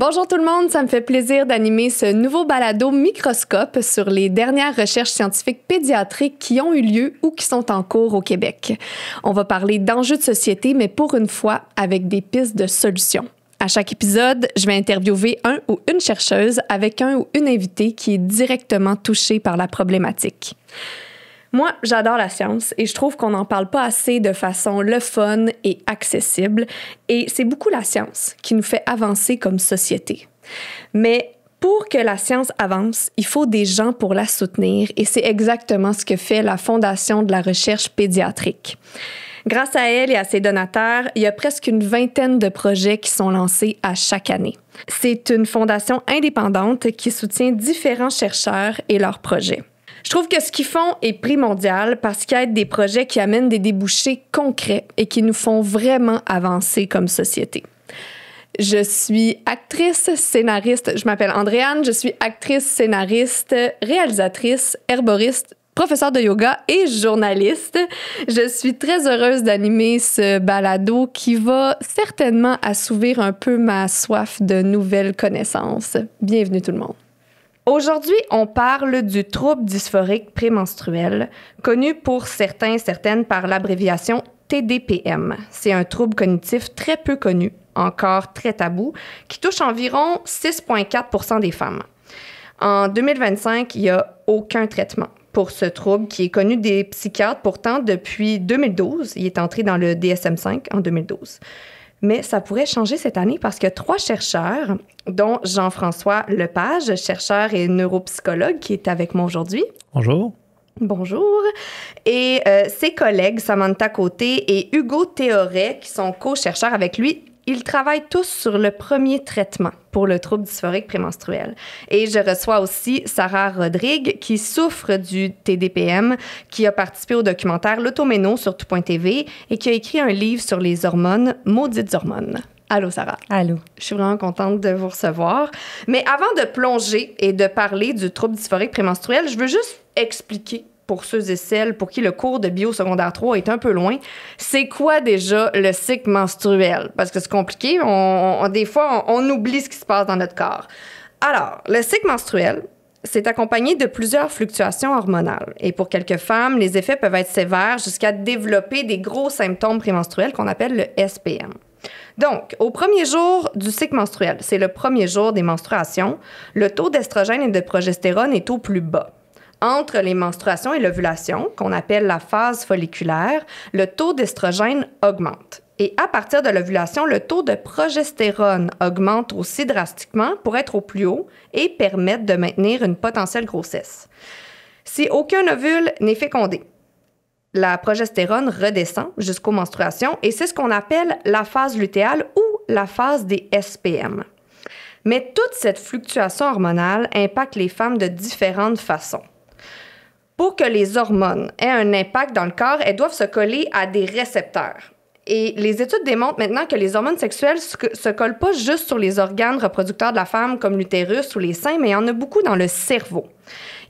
Bonjour tout le monde, ça me fait plaisir d'animer ce nouveau balado Microscope sur les dernières recherches scientifiques pédiatriques qui ont eu lieu ou qui sont en cours au Québec. On va parler d'enjeux de société, mais pour une fois, avec des pistes de solutions. À chaque épisode, je vais interviewer un ou une chercheuse avec un ou une invitée qui est directement touchée par la problématique. Moi, j'adore la science et je trouve qu'on n'en parle pas assez de façon le fun et accessible. Et c'est beaucoup la science qui nous fait avancer comme société. Mais pour que la science avance, il faut des gens pour la soutenir et c'est exactement ce que fait la Fondation de la recherche pédiatrique. Grâce à elle et à ses donateurs, il y a presque une vingtaine de projets qui sont lancés à chaque année. C'est une fondation indépendante qui soutient différents chercheurs et leurs projets. Je trouve que ce qu'ils font est primordial parce qu'ils aident des projets qui amènent des débouchés concrets et qui nous font vraiment avancer comme société. Je suis actrice, scénariste, je m'appelle Andréane, je suis actrice, scénariste, réalisatrice, herboriste, professeure de yoga et journaliste. Je suis très heureuse d'animer ce balado qui va certainement assouvir un peu ma soif de nouvelles connaissances. Bienvenue tout le monde. Aujourd'hui, on parle du trouble dysphorique prémenstruel, connu pour certains et certaines par l'abréviation TDPM. C'est un trouble cognitif très peu connu, encore très tabou, qui touche environ 6,4% des femmes. En 2025, il n'y a aucun traitement pour ce trouble qui est connu des psychiatres pourtant depuis 2012. Il est entré dans le DSM-5 en 2012. Mais ça pourrait changer cette année parce que 3 chercheurs, dont Jean-François Lepage, chercheur et neuropsychologue, qui est avec moi aujourd'hui. Bonjour. Bonjour. Et ses collègues, Samantha Côté et Hugo Théoret, qui sont co-chercheurs avec lui, ils travaillent tous sur le premier traitement pour le trouble dysphorique prémenstruel. Et je reçois aussi Sarah Rodrigue, qui souffre du TDPM, qui a participé au documentaire L'Automéno sur tout.tv et qui a écrit un livre sur les hormones, Maudites hormones. Allô, Sarah. Allô. Je suis vraiment contente de vous recevoir. Mais avant de plonger et de parler du trouble dysphorique prémenstruel, je veux juste expliquer pour ceux et celles pour qui le cours de bio secondaire 3 est un peu loin, c'est quoi déjà le cycle menstruel? Parce que c'est compliqué, des fois, on oublie ce qui se passe dans notre corps. Alors, le cycle menstruel, c'est accompagné de plusieurs fluctuations hormonales. Et pour quelques femmes, les effets peuvent être sévères jusqu'à développer des gros symptômes prémenstruels qu'on appelle le SPM. Donc, au premier jour du cycle menstruel, c'est le premier jour des menstruations, le taux d'estrogène et de progestérone est au plus bas. Entre les menstruations et l'ovulation, qu'on appelle la phase folliculaire, le taux d'estrogène augmente. Et à partir de l'ovulation, le taux de progestérone augmente aussi drastiquement pour être au plus haut et permettre de maintenir une potentielle grossesse. Si aucun ovule n'est fécondé, la progestérone redescend jusqu'aux menstruations et c'est ce qu'on appelle la phase lutéale ou la phase des SPM. Mais toute cette fluctuation hormonale impacte les femmes de différentes façons. Pour que les hormones aient un impact dans le corps, elles doivent se coller à des récepteurs. Et les études démontrent maintenant que les hormones sexuelles se collent pas juste sur les organes reproducteurs de la femme comme l'utérus ou les seins, mais il y en a beaucoup dans le cerveau.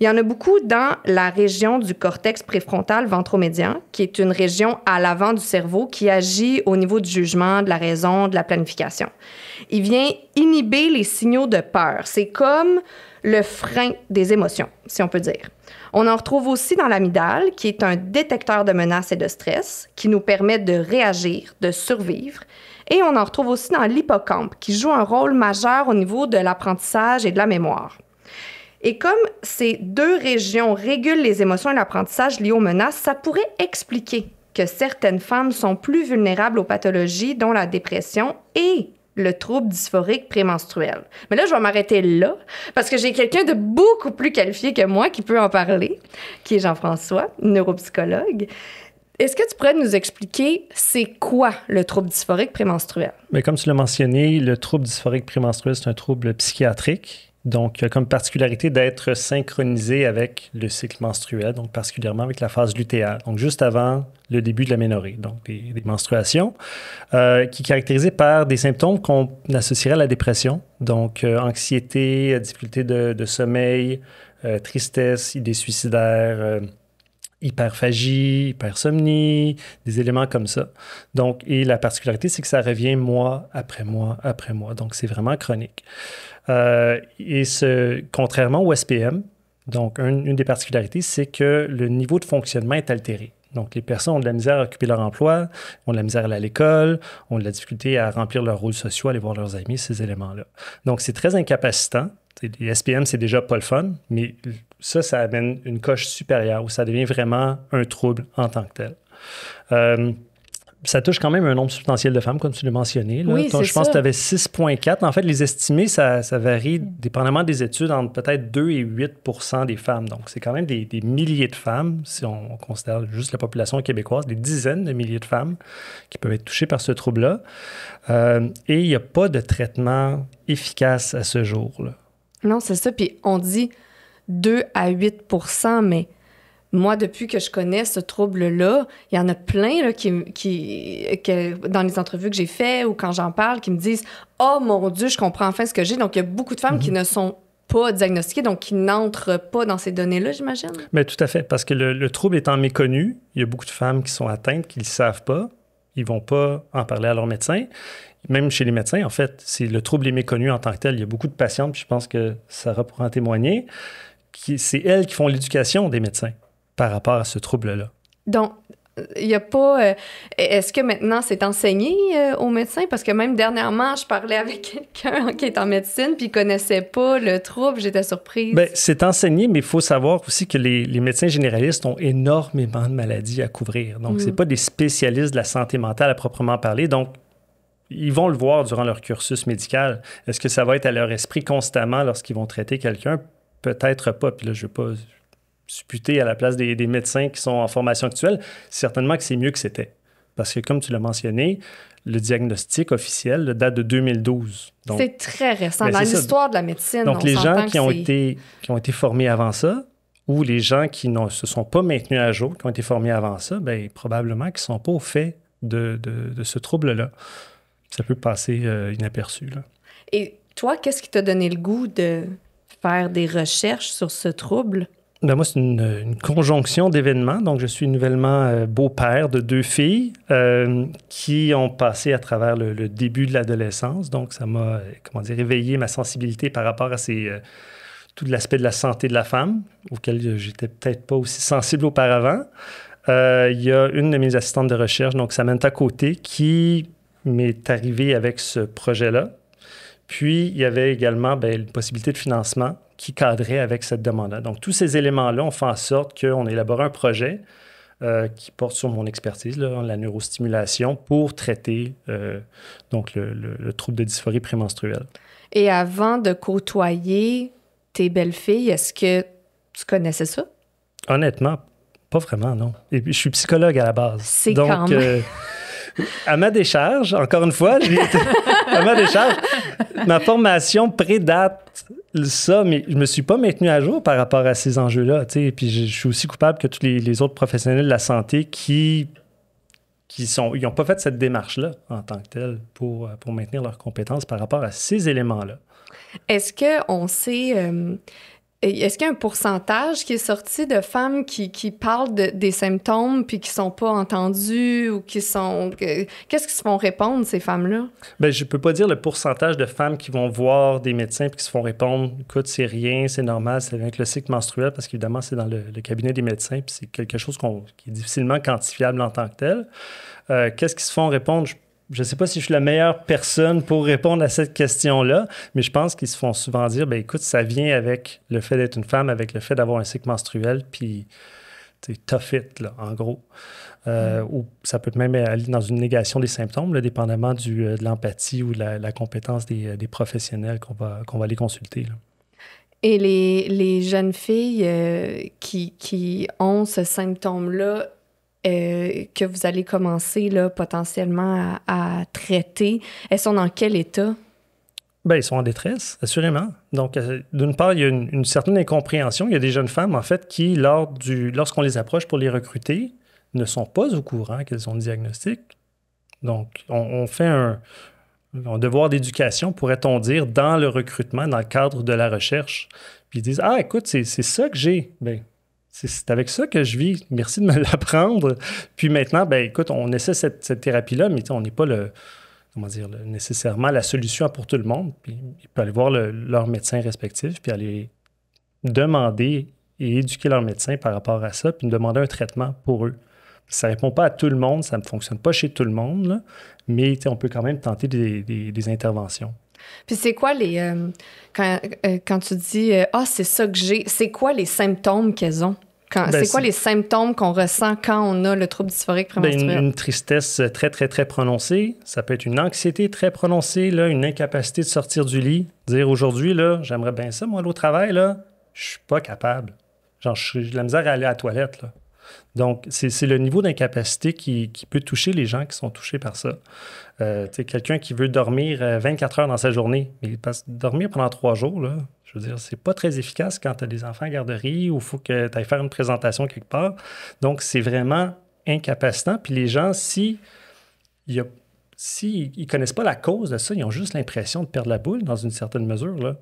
Il y en a beaucoup dans la région du cortex préfrontal ventromédian, qui est une région à l'avant du cerveau qui agit au niveau du jugement, de la raison, de la planification. Il vient inhiber les signaux de peur. C'est comme le frein des émotions, si on peut dire. On en retrouve aussi dans l'amygdale, qui est un détecteur de menaces et de stress, qui nous permet de réagir, de survivre. Et on en retrouve aussi dans l'hippocampe, qui joue un rôle majeur au niveau de l'apprentissage et de la mémoire. Et comme ces 2 régions régulent les émotions et l'apprentissage liés aux menaces, ça pourrait expliquer que certaines femmes sont plus vulnérables aux pathologies, dont la dépression et le trouble dysphorique prémenstruel. Mais là, je vais m'arrêter là parce que j'ai quelqu'un de beaucoup plus qualifié que moi qui peut en parler, qui est Jean-François, neuropsychologue. Est-ce que tu pourrais nous expliquer c'est quoi le trouble dysphorique prémenstruel? Bien, comme tu l'as mentionné, le trouble dysphorique prémenstruel, c'est un trouble psychiatrique. Donc, il a comme particularité d'être synchronisé avec le cycle menstruel, donc particulièrement avec la phase lutéale, donc juste avant le début de l'aménorrhée, donc des menstruations, qui est caractérisé par des symptômes qu'on associerait à la dépression, donc anxiété, difficulté de sommeil, tristesse, idées suicidaires, hyperphagie, hypersomnie, des éléments comme ça. Donc, et la particularité, c'est que ça revient mois après mois après mois. Donc, c'est vraiment chronique. Contrairement au SPM, donc une des particularités, c'est que le niveau de fonctionnement est altéré. Donc, les personnes ont de la misère à occuper leur emploi, ont de la misère à aller à l'école, ont de la difficulté à remplir leurs rôles sociaux, aller voir leurs amis, ces éléments-là. Donc, c'est très incapacitant. Les SPM, c'est déjà pas le fun, mais ça amène une coche supérieure où ça devient vraiment un trouble en tant que tel. Ça touche quand même un nombre substantiel de femmes, comme tu l'as mentionné. Là. Oui, Je pense que tu avais 6,4. En fait, les estimés, ça varie dépendamment des études entre peut-être 2 et 8 des femmes. Donc, c'est quand même des milliers de femmes, si on considère juste la population québécoise, des dizaines de milliers de femmes qui peuvent être touchées par ce trouble-là. Et il n'y a pas de traitement efficace à ce jour. Là. Non, c'est ça. Puis on dit 2 à 8 mais moi, depuis que je connais ce trouble-là, il y en a plein là, que dans les entrevues que j'ai faites ou quand j'en parle, qui me disent « Oh mon Dieu, je comprends enfin ce que j'ai. » Donc, il y a beaucoup de femmes qui ne sont pas diagnostiquées, donc qui n'entrent pas dans ces données-là, j'imagine. Bien, tout à fait, parce que le trouble étant méconnu, il y a beaucoup de femmes qui sont atteintes, qui ne le savent pas. Ils ne vont pas en parler à leur médecin. Même chez les médecins, en fait, si le trouble est méconnu en tant que tel, il y a beaucoup de patientes, puis je pense que Sarah pourra en témoigner, c'est elles qui font l'éducation des médecins par rapport à ce trouble-là. Donc, il n'y a pas... est-ce que maintenant, c'est enseigné aux médecins? Parce que même dernièrement, je parlais avec quelqu'un qui est en médecine puis il ne connaissait pas le trouble. J'étais surprise. Bien, c'est enseigné, mais il faut savoir aussi que les médecins généralistes ont énormément de maladies à couvrir. Donc, ce n'est pas des spécialistes de la santé mentale à proprement parler. Donc, ils vont le voir durant leur cursus médical. Est-ce que ça va être à leur esprit constamment lorsqu'ils vont traiter quelqu'un? Peut-être pas. Puis là, je ne veux pas supputer à la place des médecins qui sont en formation actuelle. Certainement que c'est mieux que c'était. Parce que, comme tu l'as mentionné, le diagnostic officiel date de 2012. Donc, c'est très récent dans l'histoire de la médecine. Donc, les gens qui ont été formés avant ça ou les gens qui ne se sont pas maintenus à jour, qui ont été formés avant ça, bien, probablement qu'ils ne sont pas au fait de ce trouble-là. Ça peut passer inaperçu. Là. Et toi, qu'est-ce qui t'a donné le goût de faire des recherches sur ce trouble? Ben moi, c'est une conjonction d'événements. Donc, je suis nouvellement beau-père de 2 filles qui ont passé à travers le début de l'adolescence. Donc, ça m'a, éveillé ma sensibilité par rapport à tout l'aspect de la santé de la femme, auquel j'étais peut-être pas aussi sensible auparavant. Il y a une de mes assistantes de recherche, donc Samantha Côté, qui m'est arrivée avec ce projet-là. Puis, il y avait également une possibilité de financement qui cadrait avec cette demande-là. Donc, tous ces éléments-là ont fait en sorte qu'on a élaboré un projet qui porte sur mon expertise, là, la neurostimulation, pour traiter donc le trouble de dysphorie prémenstruelle. Et avant de côtoyer tes belles-filles, est-ce que tu connaissais ça? Honnêtement, pas vraiment, non. Et puis, je suis psychologue à la base. C'est donc, quand même... à ma décharge, encore une fois, à ma décharge, ma formation prédate ça, mais je me suis pas maintenu à jour par rapport à ces enjeux-là. Et puis je suis aussi coupable que tous les autres professionnels de la santé qui n'ont pas fait cette démarche-là en tant que telle pour maintenir leurs compétences par rapport à ces éléments-là. Est-ce qu'on sait... Est-ce qu'il y a un pourcentage qui est sorti de femmes qui parlent des symptômes puis qui ne sont pas entendues ou qui sont... Qu'est-ce qu'ils se font répondre, ces femmes-là? Bien, je ne peux pas dire le pourcentage de femmes qui vont voir des médecins puis qui se font répondre « Écoute, c'est rien, c'est normal, c'est avec le cycle menstruel » parce qu'évidemment, c'est dans le cabinet des médecins puis c'est quelque chose qui est difficilement quantifiable en tant que tel. Qu'est-ce qu'ils se font répondre? Je ne sais pas si je suis la meilleure personne pour répondre à cette question-là, mais je pense qu'ils se font souvent dire, écoute, ça vient avec le fait d'être une femme, avec le fait d'avoir un cycle menstruel, puis tough it, là, en gros. Ou ça peut même aller dans une négation des symptômes, là, dépendamment de l'empathie ou de la compétence des professionnels qu'on va aller consulter. Là. Et les jeunes filles qui ont ce symptôme-là, que vous allez commencer là, potentiellement à traiter, elles sont dans quel état? Bien, ils sont en détresse, assurément. Donc, d'une part, il y a une certaine incompréhension. Il y a des jeunes femmes, en fait, qui, lorsqu'on les approche pour les recruter, ne sont pas au courant qu'elles ont le diagnostic. Donc, on fait un devoir d'éducation, pourrait-on dire, dans le recrutement, dans le cadre de la recherche. Puis ils disent « Ah, écoute, c'est ça que j'ai. » Bien, c'est avec ça que je vis. Merci de me l'apprendre. Puis maintenant, ben écoute, on essaie cette thérapie-là, mais on n'est pas nécessairement la solution pour tout le monde. Puis ils peuvent aller voir leur médecin respectif, puis aller demander et éduquer leur médecin par rapport à ça, puis demander un traitement pour eux. Ça ne répond pas à tout le monde, ça ne fonctionne pas chez tout le monde, là, mais on peut quand même tenter des interventions. Puis c'est quoi quand tu dis « Ah, c'est ça que j'ai », c'est quoi les symptômes qu'elles ont? C'est quoi les symptômes qu'on ressent quand on a le trouble dysphorique prémenstruel? Une tristesse très, très, très prononcée. Ça peut être une anxiété très prononcée, là, une incapacité de sortir du lit. Dire aujourd'hui, là, j'aimerais bien ça, moi, aller au travail, là, je suis pas capable. Genre, j'ai de la misère à aller à la toilette, là. Donc, c'est le niveau d'incapacité qui peut toucher les gens qui sont touchés par ça. Quelqu'un qui veut dormir 24 heures dans sa journée, mais dormir pendant 3 jours, là, je veux dire, c'est pas très efficace quand tu as des enfants en garderie ou il faut que tu ailles faire une présentation quelque part. Donc, c'est vraiment incapacitant. Puis les gens, s'ils ne connaissent pas la cause de ça, ils ont juste l'impression de perdre la boule dans une certaine mesure, là.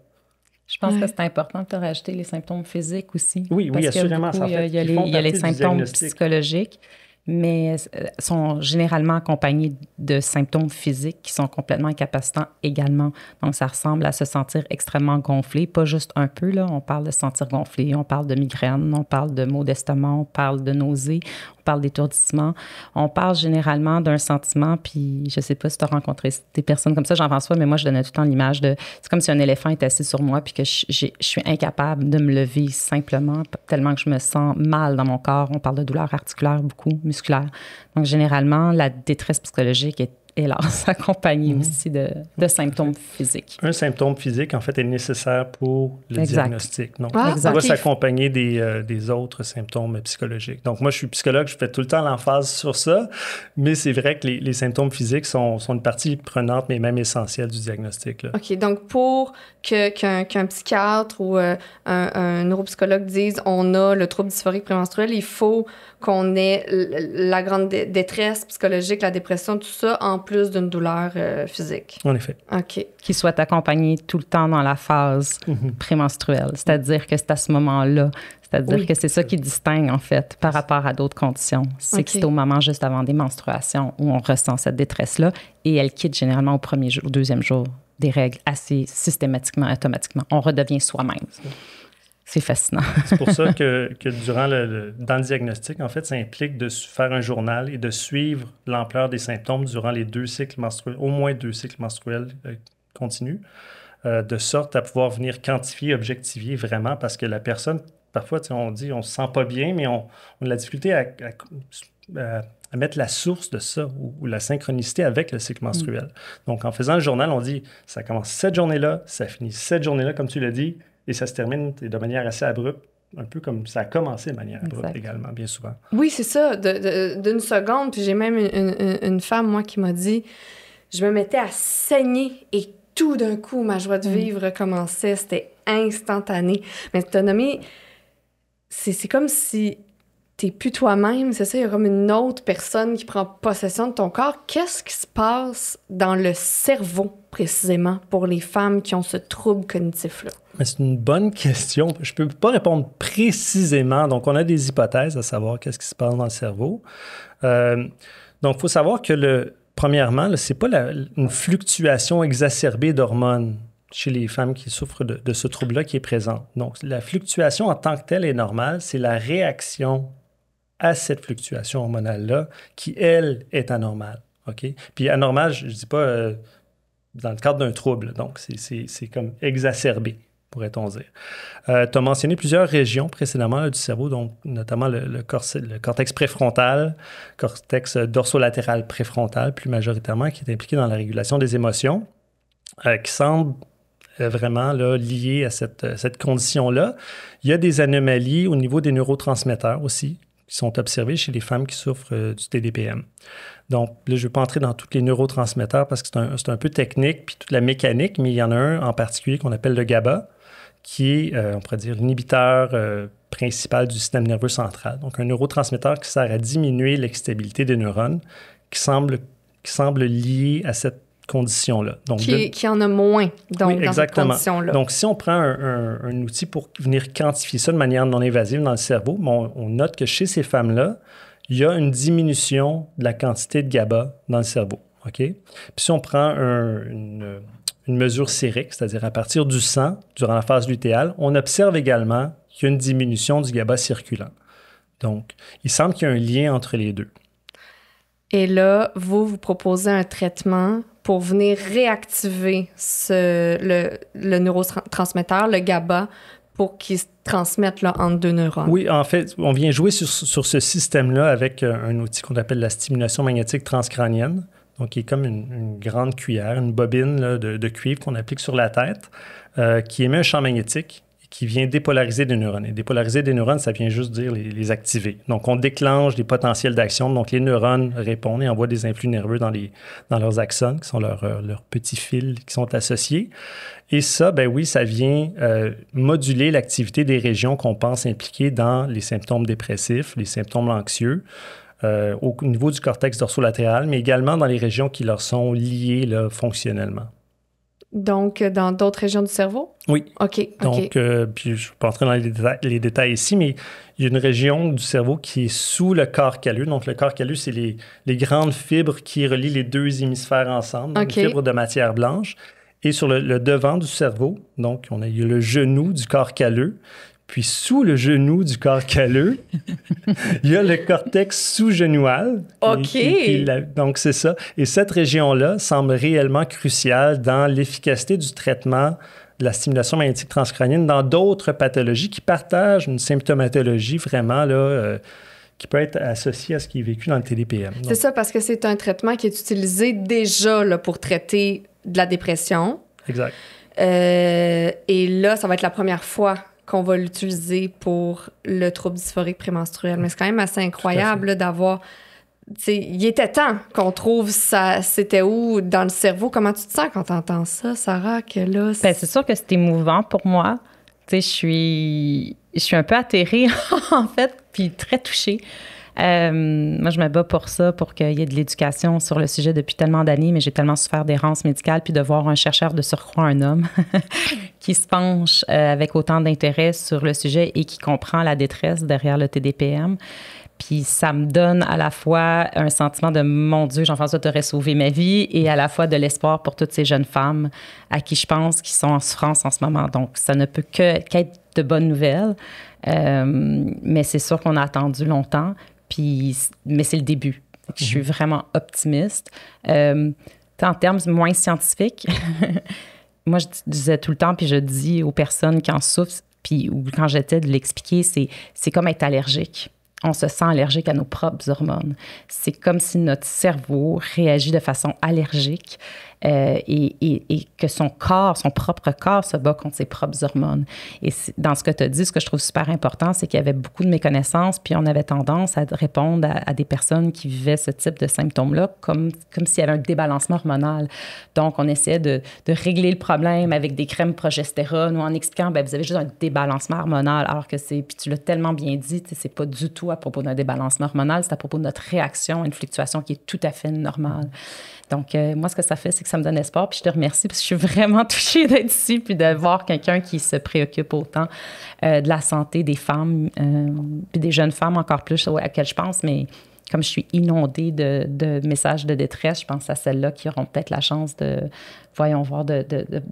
Je pense que c'est important de te rajouter les symptômes physiques aussi. Oui, assurément. Il y a les symptômes psychologiques, mais sont généralement accompagnés de symptômes physiques qui sont complètement incapacitants également. Donc, ça ressemble à se sentir extrêmement gonflé, pas juste un peu, là. On parle de se sentir gonflé, on parle de migraine, on parle de maux d'estomac, on parle de nausées, on parle d'étourdissement. On parle généralement d'un sentiment, puis je sais pas si tu as rencontré des personnes comme ça, Jean-François, mais moi, je donnais tout le temps l'image de... C'est comme si un éléphant était assis sur moi, puis que je suis incapable de me lever simplement, tellement que je me sens mal dans mon corps. On parle de douleurs articulaires beaucoup, musculaires. Donc, généralement, la détresse psychologique est hélas, accompagné aussi de symptômes physiques. Un symptôme physique, en fait, est nécessaire pour le diagnostic. Donc, on va s'accompagner des autres symptômes psychologiques. Donc, moi, je suis psychologue, je fais tout le temps l'emphase sur ça, mais c'est vrai que les symptômes physiques sont une partie prenante, mais même essentielle du diagnostic, là. OK. Donc, pour qu'un psychiatre ou un neuropsychologue dise on a le trouble dysphorique prémenstruel, il faut qu'on ait la grande détresse psychologique, la dépression, tout ça, en plus d'une douleur physique. En effet. OK. Qui soit accompagné tout le temps dans la phase prémenstruelle. C'est-à-dire que c'est à ce moment-là. C'est-à-dire que c'est ça qui distingue, en fait, par rapport à d'autres conditions. C'est que c'est au moment juste avant des menstruations où on ressent cette détresse-là et elle quitte généralement au premier jour, au deuxième jour des règles assez systématiquement, automatiquement. On redevient soi-même. C'est fascinant. C'est pour ça que dans le diagnostic, en fait, ça implique de faire un journal et de suivre l'ampleur des symptômes durant les 2 cycles menstruels, au moins 2 cycles menstruels continus, de sorte à pouvoir venir quantifier, objectiver vraiment, parce que la personne, parfois, on dit on se sent pas bien, mais on a de la difficulté à mettre la source de ça ou la synchronicité avec le cycle menstruel. Donc, en faisant le journal, on dit ça commence cette journée-là, ça finit cette journée-là, comme tu l'as dit, et ça se termine de manière assez abrupte, un peu comme ça a commencé de manière abrupte également, bien souvent. Oui, c'est ça, d'une seconde. Puis j'ai même une femme, moi, qui m'a dit, je me mettais à saigner et tout d'un coup, ma joie de vivre recommençait. C'était instantané. Mais tu as nommé, c'est comme si t'es plus toi-même, c'est ça, il y a comme une autre personne qui prend possession de ton corps. Qu'est-ce qui se passe dans le cerveau, précisément, pour les femmes qui ont ce trouble cognitif-là? Mais c'est une bonne question. Je peux pas répondre précisément. Donc, on a des hypothèses à savoir qu'est-ce qui se passe dans le cerveau. Donc, il faut savoir que, premièrement, c'est pas une fluctuation exacerbée d'hormones chez les femmes qui souffrent de ce trouble-là qui est présente. Donc, la fluctuation en tant que telle est normale. C'est la réaction à cette fluctuation hormonale-là qui, elle, est anormale. OK? Puis anormale, je ne dis pas dans le cadre d'un trouble. Donc, c'est comme exacerbé, pourrait-on dire. Tu as mentionné plusieurs régions précédemment là, du cerveau, donc notamment le cortex préfrontal, cortex dorsolatéral préfrontal, plus majoritairement, qui est impliqué dans la régulation des émotions, qui semble vraiment là, lié à cette condition-là. Il y a des anomalies au niveau des neurotransmetteurs aussi, qui sont observés chez les femmes qui souffrent du TDPM. Donc, là, je ne vais pas entrer dans tous les neurotransmetteurs parce que c'est un peu technique, puis toute la mécanique, mais il y en a un en particulier qu'on appelle le GABA, qui est, on pourrait dire, l'inhibiteur principal du système nerveux central. Donc, un neurotransmetteur qui sert à diminuer l'excitabilité des neurones, qui semble lié à cette condition-là. Donc, qui en a moins, donc, oui, dans cette condition-là. Donc, si on prend un outil pour venir quantifier ça de manière non invasive dans le cerveau, on note que chez ces femmes-là, il y a une diminution de la quantité de GABA dans le cerveau. OK? Puis si on prend une mesure sérique, c'est-à-dire à partir du sang, durant la phase lutéale, on observe également qu'il y a une diminution du GABA circulant. Donc, il semble qu'il y a un lien entre les deux. Et là, vous proposez un traitement pour venir réactiver le neurotransmetteur, le GABA, pour qu'il se transmette là, entre deux neurones. Oui, en fait, on vient jouer sur ce système-là avec un outil qu'on appelle la stimulation magnétique transcrânienne, donc qui est comme une grande cuillère, une bobine là, de cuivre qu'on applique sur la tête, qui émet un champ magnétique qui vient dépolariser des neurones. Et dépolariser des neurones, ça vient juste dire les activer. Donc, on déclenche des potentiels d'action. Donc, les neurones répondent et envoient des influx nerveux dans leurs axones, qui sont leurs petits fils qui sont associés. Et ça, ben oui, ça vient moduler l'activité des régions qu'on pense impliquées dans les symptômes dépressifs, les symptômes anxieux, au niveau du cortex dorsolatéral, mais également dans les régions qui leur sont liées là, fonctionnellement. Donc, dans d'autres régions du cerveau? Oui. OK. Donc, puis je ne vais pas entrer dans les détails ici, mais il y a une région du cerveau qui est sous le corps calleux. Donc, le corps calleux, c'est les grandes fibres qui relient les deux hémisphères ensemble, donc les fibres de matière blanche. Et sur le devant du cerveau, donc, il y a le genou du corps calleux. Puis, sous le genou du corps calleux, il y a le cortex sous-genoual. OK. Donc, c'est ça. Et cette région-là semble réellement cruciale dans l'efficacité du traitement de la stimulation magnétique transcrânienne dans d'autres pathologies qui partagent une symptomatologie vraiment là, qui peut être associée à ce qui est vécu dans le TDPM. C'est ça, parce que c'est un traitement qui est utilisé déjà là, pour traiter de la dépression. Exact. Et là, ça va être la première fois qu'on va l'utiliser pour le trouble dysphorique prémenstruel. Mais c'est quand même assez incroyable là, d'avoir... Il était temps qu'on trouve ça, c'était où dans le cerveau. Comment tu te sens quand tu entends ça, Sarah, que là... C'est sûr que c'est émouvant pour moi. Je suis un peu atterrée, en fait, puis très touchée. Moi, je me bats pour ça, pour qu'il y ait de l'éducation sur le sujet depuis tellement d'années, mais j'ai tellement souffert d'errance médicale, puis de voir un chercheur de surcroît, un homme, qui se penche avec autant d'intérêt sur le sujet et qui comprend la détresse derrière le TDPM. Puis ça me donne à la fois un sentiment de « Mon Dieu, Jean-François, t'aurais sauvé ma vie » et à la fois de l'espoir pour toutes ces jeunes femmes à qui je pense qui sont en souffrance en ce moment. Donc, ça ne peut qu'être de bonnes nouvelles. Mais c'est sûr qu'on a attendu longtemps. Mais c'est le début. Je suis vraiment optimiste. En termes moins scientifiques, moi, je disais tout le temps, puis je dis aux personnes qui en souffrent, ou quand j'étais de l'expliquer, c'est comme être allergique. On se sent allergique à nos propres hormones. C'est comme si notre cerveau réagit de façon allergique et que son propre corps se bat contre ses propres hormones. Et dans ce que tu as dit, ce que je trouve super important, c'est qu'il y avait beaucoup de méconnaissances, puis on avait tendance à répondre à des personnes qui vivaient ce type de symptômes-là comme s'il y avait un débalancement hormonal. Donc, on essayait de régler le problème avec des crèmes progestérone ou en expliquant, bien, vous avez juste un débalancement hormonal, alors que puis tu l'as tellement bien dit, c'est pas du tout à propos d'un débalancement hormonal, c'est à propos de notre réaction à une fluctuation qui est tout à fait normale. Donc, moi, ce que ça fait, c'est que ça me donne espoir. Puis je te remercie parce que je suis vraiment touchée d'être ici puis de voir quelqu'un qui se préoccupe autant de la santé des femmes, puis des jeunes femmes encore plus, à laquelle je pense. Mais comme je suis inondée de messages de détresse, je pense à celles-là qui auront peut-être la chance de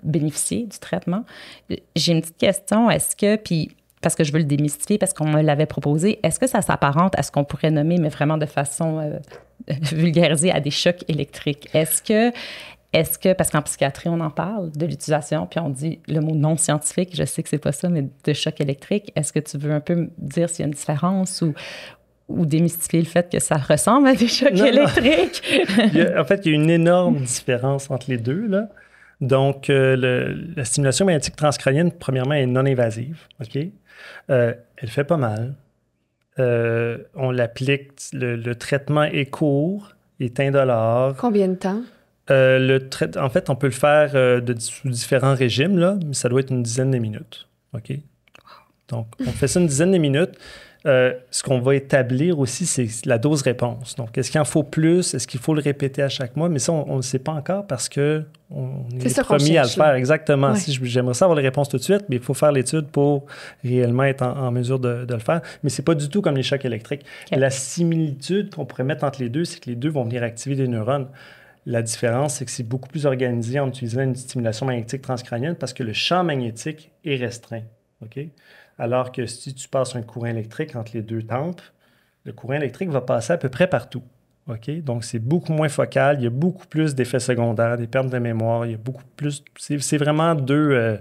bénéficier du traitement. J'ai une petite question. Est-ce que, puis parce que je veux le démystifier, parce qu'on me l'avait proposé, est-ce que ça s'apparente à ce qu'on pourrait nommer, mais vraiment de façon vulgarisée, à des chocs électriques? Est-ce que, parce qu'en psychiatrie, on en parle de l'utilisation, puis on dit le mot non scientifique, je sais que c'est pas ça, mais de choc électrique, est-ce que tu veux un peu me dire s'il y a une différence ou démystifier le fait que ça ressemble à des chocs électriques? En fait, il y a une énorme différence entre les deux, là. Donc, la stimulation magnétique transcrânienne, premièrement, est non invasive, OK? Elle fait pas mal. On l'applique, le traitement est court, est indolore. Combien de temps? En fait, on peut le faire sous différents régimes, là, mais ça doit être une dizaine de minutes, OK? Donc, on fait ça une dizaine de minutes. Ce qu'on va établir aussi, c'est la dose-réponse. Donc, est-ce qu'il en faut plus? Est-ce qu'il faut le répéter à chaque mois? Mais ça, on ne le sait pas encore parce qu'on est les premiers à le faire. Exactement. Ouais. J'aimerais ça avoir les réponses tout de suite, mais il faut faire l'étude pour réellement être en mesure de le faire. Mais ce n'est pas du tout comme les chocs électriques. Okay. La similitude qu'on pourrait mettre entre les deux, c'est que les deux vont venir activer des neurones. La différence, c'est que c'est beaucoup plus organisé en utilisant une stimulation magnétique transcrânienne parce que le champ magnétique est restreint. OK? Alors que si tu passes un courant électrique entre les deux tempes, le courant électrique va passer à peu près partout. OK? Donc, c'est beaucoup moins focal. Il y a beaucoup plus d'effets secondaires, des pertes de mémoire. Il y a beaucoup plus... C'est vraiment deux...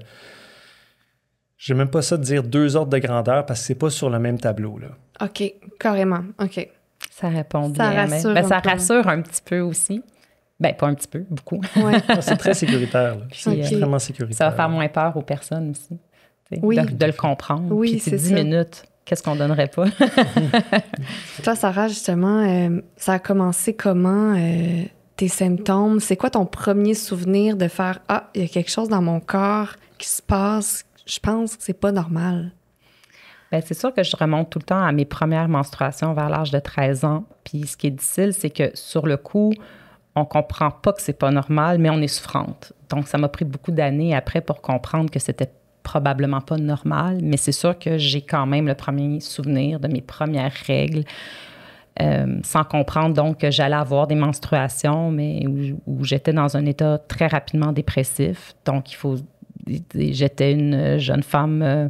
je n'aime même pas ça de dire deux ordres de grandeur parce que c'est pas sur le même tableau, là. OK, carrément. OK. Ça répond bien. Ça rassure un petit peu aussi. Bien, pas un petit peu, beaucoup. Ouais. C'est très sécuritaire. C'est extrêmement sécuritaire. Ça va faire moins peur aux personnes aussi. Oui. De le comprendre. Oui, puis c'est 10 ça. minutes, qu'est-ce qu'on donnerait pas? Toi, Sarah, justement, ça a commencé comment, tes symptômes? C'est quoi ton premier souvenir de faire « Ah, il y a quelque chose dans mon corps qui se passe, je pense que c'est pas normal ». Bien, c'est sûr que je remonte tout le temps à mes premières menstruations vers l'âge de 13 ans. Puis ce qui est difficile, c'est que sur le coup, on comprend pas que c'est pas normal, mais on est souffrante. Donc, ça m'a pris beaucoup d'années après pour comprendre que c'était probablement pas normal, mais c'est sûr que j'ai quand même le premier souvenir de mes premières règles, sans comprendre donc que j'allais avoir des menstruations, mais où j'étais dans un état très rapidement dépressif. Donc, j'étais une jeune femme,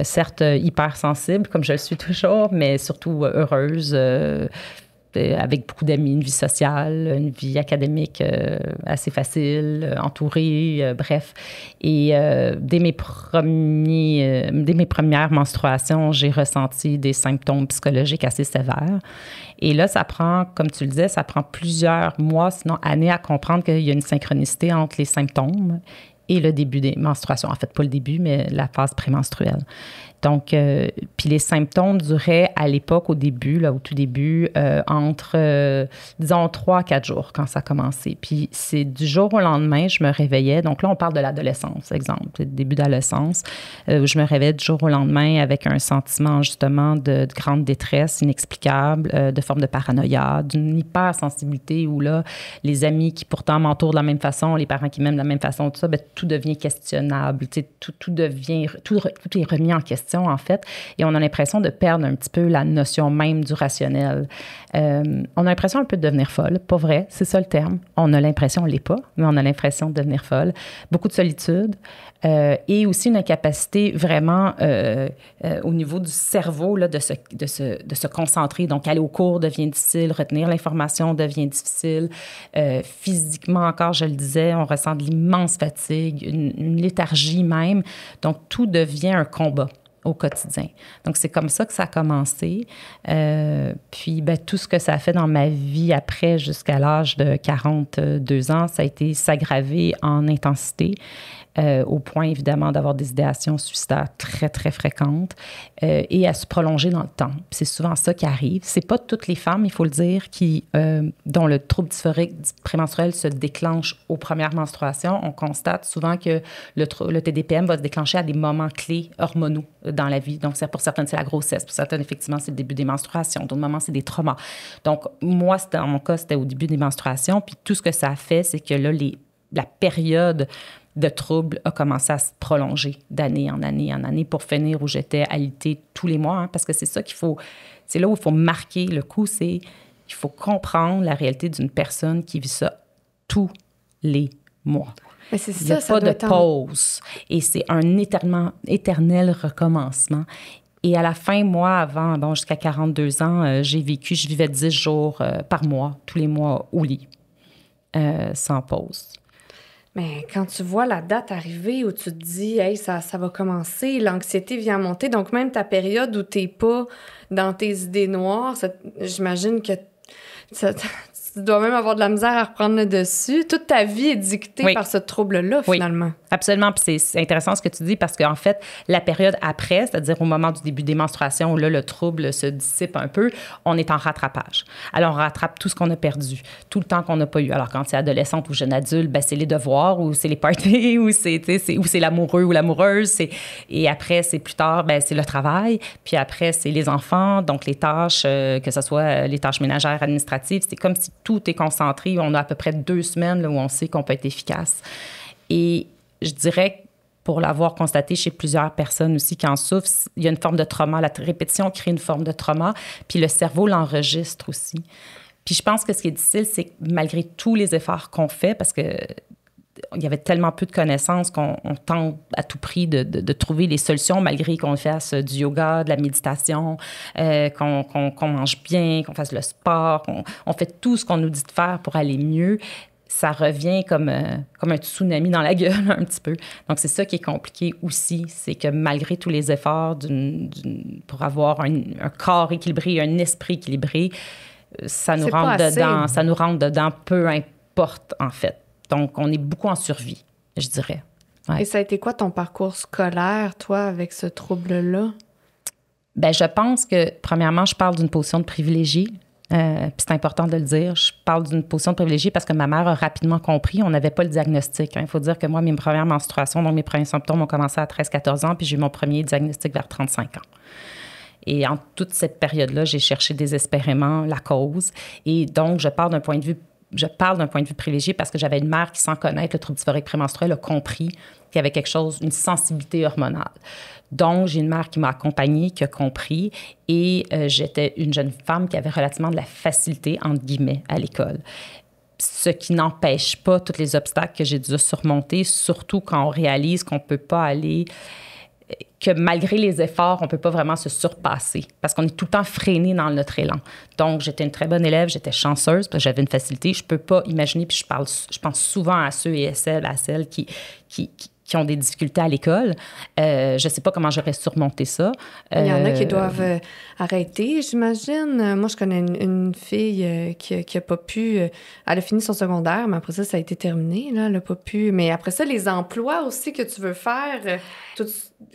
certes hypersensible, comme je le suis toujours, mais surtout heureuse, avec beaucoup d'amis, une vie sociale, une vie académique assez facile, entourée, bref. Et dès mes premières menstruations, j'ai ressenti des symptômes psychologiques assez sévères. Et là, ça prend, comme tu le disais, ça prend plusieurs mois, sinon années, à comprendre qu'il y a une synchronicité entre les symptômes et le début des menstruations. En fait, pas le début, mais la phase prémenstruelle. Donc, puis les symptômes duraient à l'époque, au début, là, au tout début, entre, disons, 3 à 4 jours quand ça a commencé. Puis c'est du jour au lendemain, je me réveillais. Donc là, on parle de l'adolescence, exemple, le début d'adolescence. Je me réveillais du jour au lendemain avec un sentiment, justement, de grande détresse inexplicable, de forme de paranoïa, d'une hypersensibilité où là, les amis qui pourtant m'entourent de la même façon, les parents qui m'aiment de la même façon, tout ça, bien, tout devient questionnable. Tu sais, tout est remis en question, en fait, et on a l'impression de perdre un petit peu la notion même du rationnel. On a l'impression un peu de devenir folle, pas vrai, c'est ça le terme. On a l'impression, on ne l'est pas, mais on a l'impression de devenir folle. Beaucoup de solitude et aussi une incapacité vraiment au niveau du cerveau là, de se concentrer. Donc, aller au cours devient difficile, retenir l'information devient difficile. Physiquement encore, je le disais, on ressent de l'immense fatigue, une léthargie même. Donc, tout devient un combat au quotidien. Donc, c'est comme ça que ça a commencé. Puis, bien, tout ce que ça a fait dans ma vie après, jusqu'à l'âge de 42 ans, ça a été s'aggraver en intensité, au point, évidemment, d'avoir des idéations suicidaires très, très fréquentes et à se prolonger dans le temps. Puis c'est souvent ça qui arrive. C'est pas toutes les femmes, il faut le dire, dont le trouble dysphorique prémenstruel se déclenche aux premières menstruations. On constate souvent que le TDPM va se déclencher à des moments clés hormonaux dans la vie. Donc, pour certaines, c'est la grossesse. Pour certaines, effectivement, c'est le début des menstruations. D'autres moments, c'est des traumas. Donc, moi, dans mon cas, c'était au début des menstruations. Puis tout ce que ça a fait, c'est que là, la période de trouble a commencé à se prolonger d'année en année en année pour finir où j'étais alitée tous les mois. Hein, parce que c'est ça c'est là où il faut marquer le coup, il faut comprendre la réalité d'une personne qui vit ça tous les mois. Mais c'est ça, il n'y a pas de pause. Et c'est un éternel recommencement. Et à la fin, moi, avant, jusqu'à 42 ans, je vivais 10 jours par mois, tous les mois au lit, sans pause. Mais quand tu vois la date arriver où tu te dis « Hey, ça va commencer », l'anxiété vient monter. Donc, même ta période où tu n'es pas dans tes idées noires, j'imagine que Tu dois même avoir de la misère à reprendre le dessus. Toute ta vie est dictée par ce trouble-là, finalement. Absolument. Puis c'est intéressant ce que tu dis parce qu'en fait, la période après, c'est-à-dire au moment du début des menstruations où là, le trouble se dissipe un peu, on est en rattrapage. Alors, on rattrape tout ce qu'on a perdu, tout le temps qu'on n'a pas eu. Alors, quand tu es adolescente ou jeune adulte, ben, c'est les devoirs ou c'est les parties ou c'est l'amoureux ou l'amoureuse. Et après, c'est plus tard, ben, c'est le travail. Puis après, c'est les enfants, donc les tâches, que ce soit les tâches ménagères, administratives. C'est comme si tout est concentré. On a à peu près 2 semaines là, où on sait qu'on peut être efficace. Et je dirais, pour l'avoir constaté chez plusieurs personnes aussi qui en souffrent, il y a une forme de trauma. La répétition crée une forme de trauma, puis le cerveau l'enregistre aussi. Puis je pense que ce qui est difficile, c'est que malgré tous les efforts qu'on fait, parce que il y avait tellement peu de connaissances qu'on tente à tout prix de trouver des solutions, malgré qu'on fasse du yoga, de la méditation, qu'on mange bien, qu'on fasse le sport, on fait tout ce qu'on nous dit de faire pour aller mieux. Ça revient comme un tsunami dans la gueule un petit peu. Donc, c'est ça qui est compliqué aussi, c'est que malgré tous les efforts pour avoir un corps équilibré, un esprit équilibré, ça nous rentre dedans, peu importe, en fait. Donc, on est beaucoup en survie, je dirais. Ouais. Et ça a été quoi ton parcours scolaire, toi, avec ce trouble-là? Bien, je pense que, premièrement, je parle d'une position de privilégié. Puis c'est important de le dire. Je parle d'une position de privilégiée parce que ma mère a rapidement compris. On n'avait pas le diagnostic. Il faut dire que moi, mes premières menstruations, donc mes premiers symptômes ont commencé à 13-14 ans, puis j'ai eu mon premier diagnostic vers 35 ans. Et en toute cette période-là, j'ai cherché désespérément la cause. Et donc, je parle d'un point de vue privilégié parce que j'avais une mère qui, sans connaître le trouble dysphorique prémenstruel, a compris qu'il y avait quelque chose, une sensibilité hormonale. Donc, j'ai une mère qui m'a accompagnée, qui a compris, et j'étais une jeune femme qui avait relativement de la facilité, entre guillemets, à l'école. Ce qui n'empêche pas tous les obstacles que j'ai dû surmonter, surtout quand on réalise qu'on ne peut pas aller... que malgré les efforts, on ne peut pas vraiment se surpasser parce qu'on est tout le temps freiné dans notre élan. Donc, j'étais une très bonne élève, j'étais chanceuse parce que j'avais une facilité. Je ne peux pas imaginer, puis je pense souvent à ceux et à celles qui ont des difficultés à l'école. Je ne sais pas comment j'aurais surmonté ça. Il y en a qui doivent arrêter, j'imagine. Moi, je connais une fille qui n'a pas pu... elle a fini son secondaire, mais après ça, ça a été terminé. Là, elle n'a pas pu... Mais après ça, les emplois aussi que tu veux faire,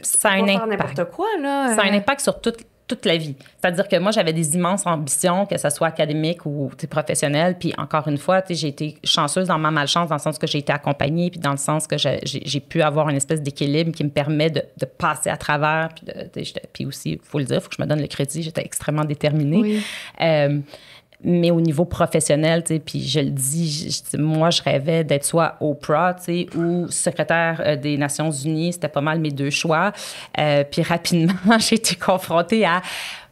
ça a un impact. N'importe quoi, là. Ça a un impact sur toute la vie. C'est-à-dire que moi, j'avais des immenses ambitions, que ce soit académique ou professionnelle. Puis encore une fois, j'ai été chanceuse dans ma malchance, dans le sens que j'ai été accompagnée, puis dans le sens que j'ai pu avoir une espèce d'équilibre qui me permet de passer à travers. Puis aussi, il faut le dire, il faut que je me donne le crédit, j'étais extrêmement déterminée. Oui. Mais au niveau professionnel, puis je le dis, moi, je rêvais d'être soit Oprah, ou secrétaire des Nations Unies. C'était pas mal mes 2 choix. Puis rapidement, j'ai été confrontée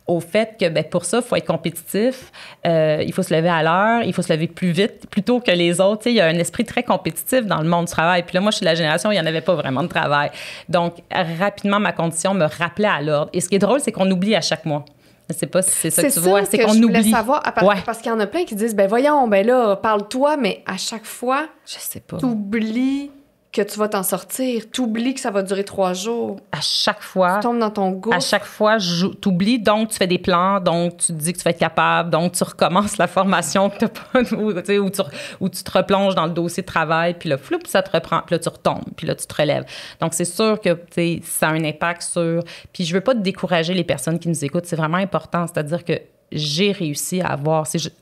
au fait que pour ça, il faut être compétitif, il faut se lever à l'heure, il faut se lever plus vite, plutôt que les autres. Il y a un esprit très compétitif dans le monde du travail. Puis là, moi, je suis de la génération où il n'y en avait pas vraiment de travail. Donc, rapidement, ma condition me rappelait à l'ordre. Et ce qui est drôle, c'est qu'on oublie à chaque mois. Je sais pas si c'est ça que tu vois. C'est qu'on oublie. C'est ça que je voulais savoir. Parce qu'il y en a plein qui disent, voyons, là, parle-toi, mais à chaque fois, je sais pas. T'oublies que tu vas t'en sortir. T'oublies que ça va durer 3 jours. À chaque fois. Tu tombes dans ton gouffre. À chaque fois, t'oublies, donc tu fais des plans, donc tu te dis que tu vas être capable, donc tu recommences la formation que t'as pas, où tu te replonges dans le dossier de travail, puis là, floup, ça te reprend, puis là, tu retombes, puis là, tu te relèves. Donc, c'est sûr que, ça a un impact sur... Puis je veux pas décourager les personnes qui nous écoutent, c'est vraiment important, c'est-à-dire que j'ai réussi à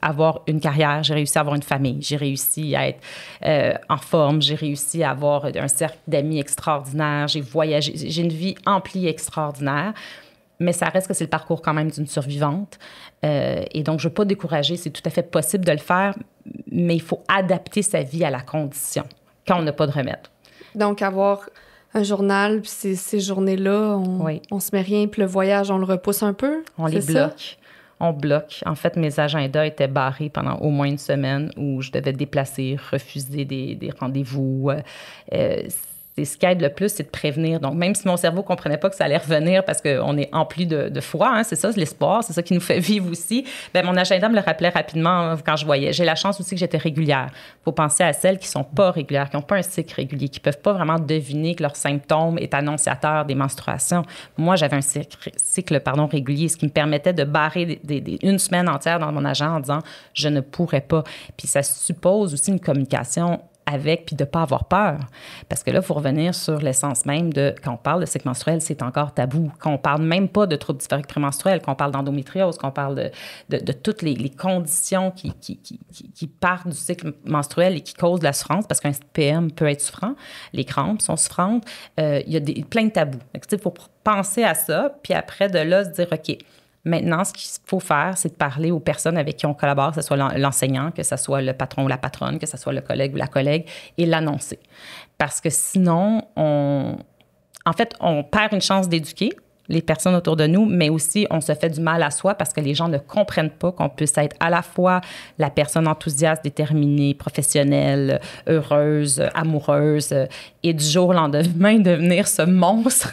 avoir une carrière, j'ai réussi à avoir une famille, j'ai réussi à être en forme, j'ai réussi à avoir un cercle d'amis extraordinaire, j'ai voyagé, j'ai une vie emplie extraordinaire, mais ça reste que c'est le parcours quand même d'une survivante. Et donc, je ne veux pas décourager, c'est tout à fait possible de le faire, mais il faut adapter sa vie à la condition quand on n'a pas de remède. Donc, avoir un journal, puis ces journées-là, on se met rien, puis le voyage, on le repousse un peu? On les bloque. On bloque. En fait, mes agendas étaient barrés pendant au moins une semaine où je devais déplacer, refuser des rendez-vous. c'est ce qui aide le plus, c'est de prévenir. Donc, même si mon cerveau ne comprenait pas que ça allait revenir parce qu'on est empli de foi, hein, c'est ça, c'est l'espoir, c'est ça qui nous fait vivre aussi, bien, mon agenda me le rappelait rapidement quand je voyais. J'ai la chance aussi que j'étais régulière. Il faut penser à celles qui ne sont pas régulières, qui n'ont pas un cycle régulier, qui ne peuvent pas vraiment deviner que leur symptôme est annonciateur des menstruations. Moi, j'avais un cycle régulier, ce qui me permettait de barrer une semaine entière dans mon agenda en disant « je ne pourrais pas ». Puis ça suppose aussi une communication avec, puis de ne pas avoir peur. Parce que là, il faut revenir sur l'essence même de, quand on parle de cycle menstruel, c'est encore tabou. Quand on parle même pas de troubles dysphoriques prémenstruels, qu'on parle d'endométriose, qu'on parle de toutes les conditions qui partent du cycle menstruel et qui causent de la souffrance, parce qu'un PM peut être souffrant, les crampes sont souffrantes, il y a plein de tabous. Il faut penser à ça, puis après, de là, se dire, OK, maintenant, ce qu'il faut faire, c'est de parler aux personnes avec qui on collabore, que ce soit l'enseignant, que ce soit le patron ou la patronne, que ce soit le collègue ou la collègue, et l'annoncer. Parce que sinon, on perd une chance d'éduquer les personnes autour de nous, mais aussi on se fait du mal à soi parce que les gens ne comprennent pas qu'on puisse être à la fois la personne enthousiaste, déterminée, professionnelle, heureuse, amoureuse, et du jour au lendemain devenir ce monstre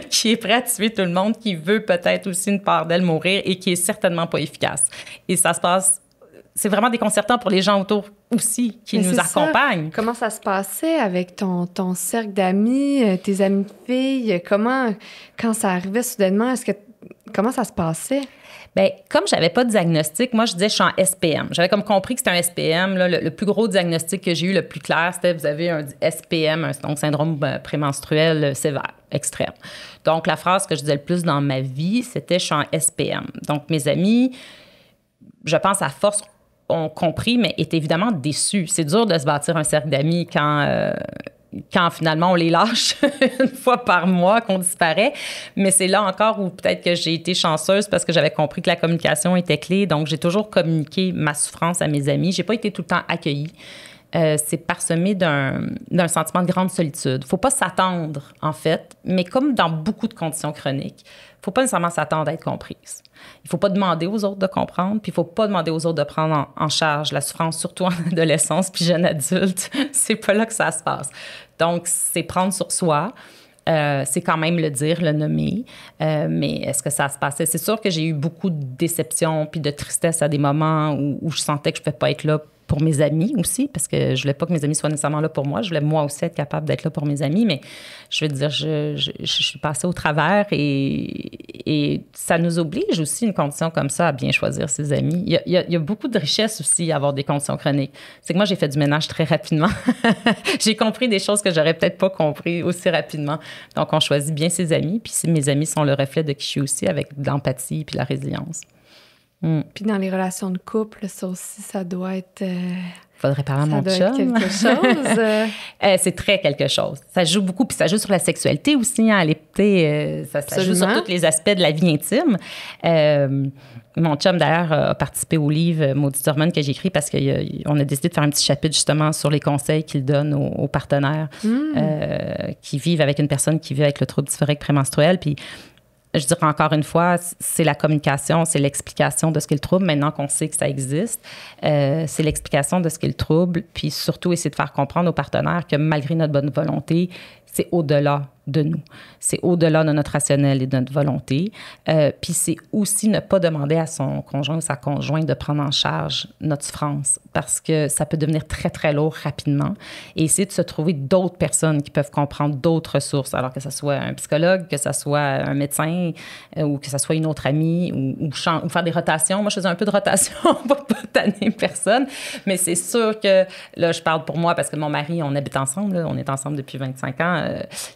qui est prêt à tuer tout le monde, qui veut peut-être aussi une part d'elle mourir et qui est certainement pas efficace. Et ça se passe... C'est vraiment déconcertant pour les gens autour aussi qui nous accompagnent. Comment ça se passait avec ton cercle d'amis, tes amis de filles? Quand ça arrivait soudainement, comment ça se passait? Bien, comme je n'avais pas de diagnostic, moi, je disais je suis en SPM. J'avais comme compris que c'était un SPM. Là, le plus gros diagnostic que j'ai eu, le plus clair, c'était vous avez un SPM, donc syndrome prémenstruel sévère, extrême. Donc, la phrase que je disais le plus dans ma vie, c'était je suis en SPM. Donc, mes amis, je pense à force, ont compris, mais étaient évidemment déçus. C'est dur de se bâtir un cercle d'amis quand finalement on les lâche une fois par mois, qu'on disparaît. Mais c'est là encore où peut-être que j'ai été chanceuse parce que j'avais compris que la communication était clé. Donc, j'ai toujours communiqué ma souffrance à mes amis. J'ai pas été tout le temps accueillie. C'est parsemé d'un sentiment de grande solitude. Il ne faut pas s'attendre, en fait, mais comme dans beaucoup de conditions chroniques, il ne faut pas nécessairement s'attendre à être comprise. Il ne faut pas demander aux autres de comprendre, puis il ne faut pas demander aux autres de prendre en charge la souffrance, surtout en adolescence puis jeune adulte. C'est pas là que ça se passe. Donc, c'est prendre sur soi. C'est quand même le dire, le nommer. Mais est-ce que ça se passait? C'est sûr que j'ai eu beaucoup de déception puis de tristesse à des moments où je sentais que je ne pouvais pas être là pour mes amis aussi, parce que je voulais pas que mes amis soient nécessairement là pour moi. Je voulais moi aussi être capable d'être là pour mes amis, mais je veux dire, je suis passée au travers et ça nous oblige aussi, une condition comme ça, à bien choisir ses amis. Il y a beaucoup de richesse aussi à avoir des conditions chroniques. C'est que moi, j'ai fait du ménage très rapidement. J'ai compris des choses que j'aurais peut-être pas compris aussi rapidement. Donc, on choisit bien ses amis, puis mes amis sont le reflet de qui je suis aussi, avec de l'empathie puis de la résilience. Puis dans les relations de couple, ça aussi, ça doit être... Faudrait parler à mon chum. Ça doit être quelque chose. C'est très quelque chose. Ça joue beaucoup, puis ça joue sur la sexualité aussi. Hein, ça joue sur tous les aspects de la vie intime. Mon chum, d'ailleurs, a participé au livre « Maudite hormone » que j'ai écrit parce qu'on a décidé de faire un petit chapitre, justement, sur les conseils qu'il donne aux partenaires qui vivent avec une personne qui vit avec le trouble dysphorique prémenstruel. Puis je dirais encore une fois, c'est la communication, c'est l'explication de ce qu'est le trouble. Maintenant qu'on sait que ça existe, c'est l'explication de ce qu'est le trouble, puis surtout essayer de faire comprendre aux partenaires que malgré notre bonne volonté, c'est au-delà de nous. C'est au-delà de notre rationnel et de notre volonté. Puis c'est aussi ne pas demander à son conjoint ou sa conjointe de prendre en charge notre souffrance parce que ça peut devenir très, très lourd rapidement. Et essayer de se trouver d'autres personnes qui peuvent comprendre d'autres ressources, alors que ce soit un psychologue, que ce soit un médecin ou que ce soit une autre amie ou faire des rotations. Moi, je faisais un peu de rotation pour pas tanner personne. Mais c'est sûr que, là, je parle pour moi parce que mon mari, on habite ensemble. Là, on est ensemble depuis 25 ans.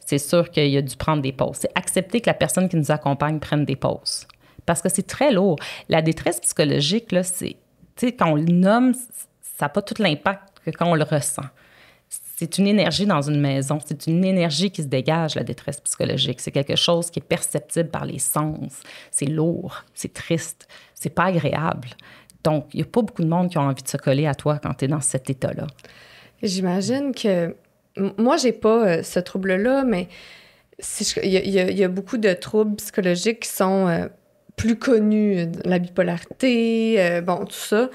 C'est sûr qu'il a dû prendre des pauses. C'est accepter que la personne qui nous accompagne prenne des pauses. Parce que c'est très lourd. La détresse psychologique, là, c'est, tu sais, quand on le nomme, ça n'a pas tout l'impact que quand on le ressent. C'est une énergie dans une maison. C'est une énergie qui se dégage, la détresse psychologique. C'est quelque chose qui est perceptible par les sens. C'est lourd, c'est triste, c'est pas agréable. Donc, il n'y a pas beaucoup de monde qui ont envie de se coller à toi quand tu es dans cet état-là. J'imagine que... Moi, j'ai pas ce trouble-là, mais il y a beaucoup de troubles psychologiques qui sont plus connus. La bipolarité, bon, tout ça.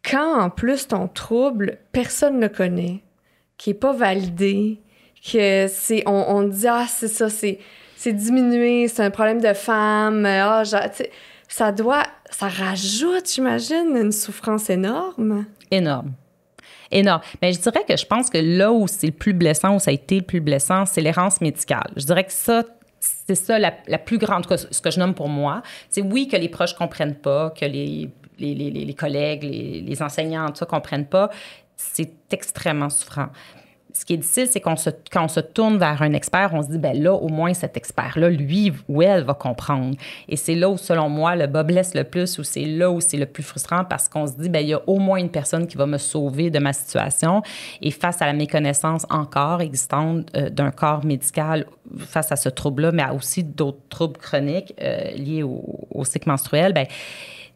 Quand, en plus, ton trouble, personne ne le connaît, qui n'est pas validé, que on dit, ah, c'est ça, c'est diminué, c'est un problème de femme, ça rajoute, j'imagine, une souffrance énorme. Énorme. Mais je dirais que je pense que là où c'est le plus blessant, où ça a été le plus blessant, c'est l'errance médicale. Je dirais que c'est ça la plus grande, ce que je nomme pour moi. C'est oui que les proches comprennent pas, que les collègues, les enseignants, tout ça comprennent pas. C'est extrêmement souffrant. Ce qui est difficile, c'est quand on se tourne vers un expert, on se dit, ben là, au moins cet expert-là, lui ou elle va comprendre. Et c'est là où, selon moi, le bas blesse le plus, ou c'est là où c'est le plus frustrant parce qu'on se dit, ben il y a au moins une personne qui va me sauver de ma situation. Et face à la méconnaissance encore existante d'un corps médical face à ce trouble-là, mais aussi d'autres troubles chroniques liés au cycle menstruel, ben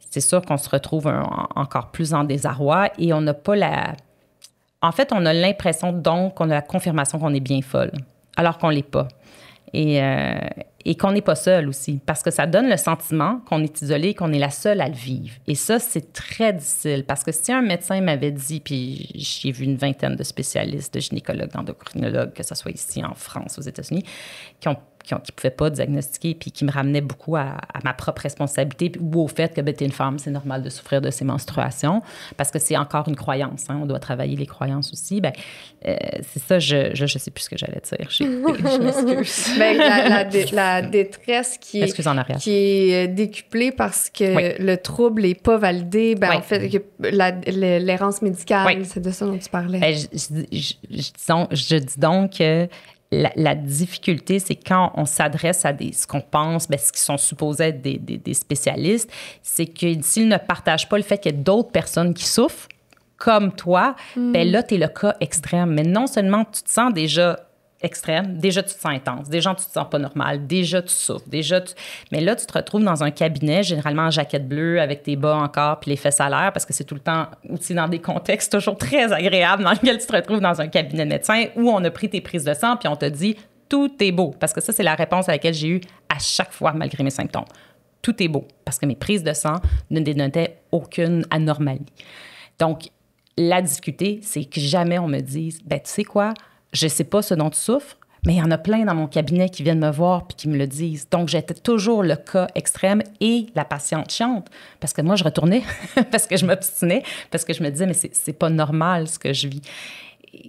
c'est sûr qu'on se retrouve encore plus en désarroi et on n'a pas En fait, on a l'impression donc qu'on a la confirmation qu'on est bien folle, alors qu'on ne l'est pas. Et qu'on n'est pas seul aussi, parce que ça donne le sentiment qu'on est isolé, qu'on est la seule à le vivre. Et ça, c'est très difficile, parce que si un médecin m'avait dit, puis j'ai vu une vingtaine de spécialistes, de gynécologues, d'endocrinologues, que ce soit ici en France, aux États-Unis, qui ne pouvaient pas diagnostiquer, puis qui me ramenaient beaucoup à ma propre responsabilité ou au fait que t'es une femme, c'est normal de souffrir de ces menstruations, parce que c'est encore une croyance, hein, on doit travailler les croyances aussi. C'est ça, je sais plus ce que j'allais dire. Je m'excuse. La détresse qui est décuplée parce que le trouble n'est pas validé, en fait, l'errance médicale, c'est de ça dont tu parlais. Je dis donc que la difficulté, c'est quand on s'adresse à ce qu'on pense, ce qui sont supposés être des spécialistes, c'est que s'ils ne partagent pas le fait qu'il y a d'autres personnes qui souffrent, comme toi, là, tu es le cas extrême. Mais non seulement tu te sens déjà extrême, déjà tu te sens intense, déjà tu te sens pas normal, déjà tu souffres, mais là, tu te retrouves dans un cabinet, généralement en jaquette bleue, avec tes bas encore, puis les fesses à l'air, parce que c'est tout le temps aussi dans des contextes toujours très agréables dans lesquels tu te retrouves dans un cabinet de médecin où on a pris tes prises de sang, puis on te dit « tout est beau », parce que ça, c'est la réponse à laquelle j'ai eu à chaque fois, malgré mes symptômes. Tout est beau, parce que mes prises de sang ne dénotaient aucune anormalie. Donc, la difficulté, c'est que jamais on me dise « tu sais quoi, je sais pas ce dont tu souffres, mais il y en a plein dans mon cabinet qui viennent me voir puis qui me le disent. » Donc, j'étais toujours le cas extrême et la patiente chiante. Parce que moi, je retournais, parce que je m'obstinais, parce que je me disais, mais c'est pas normal ce que je vis.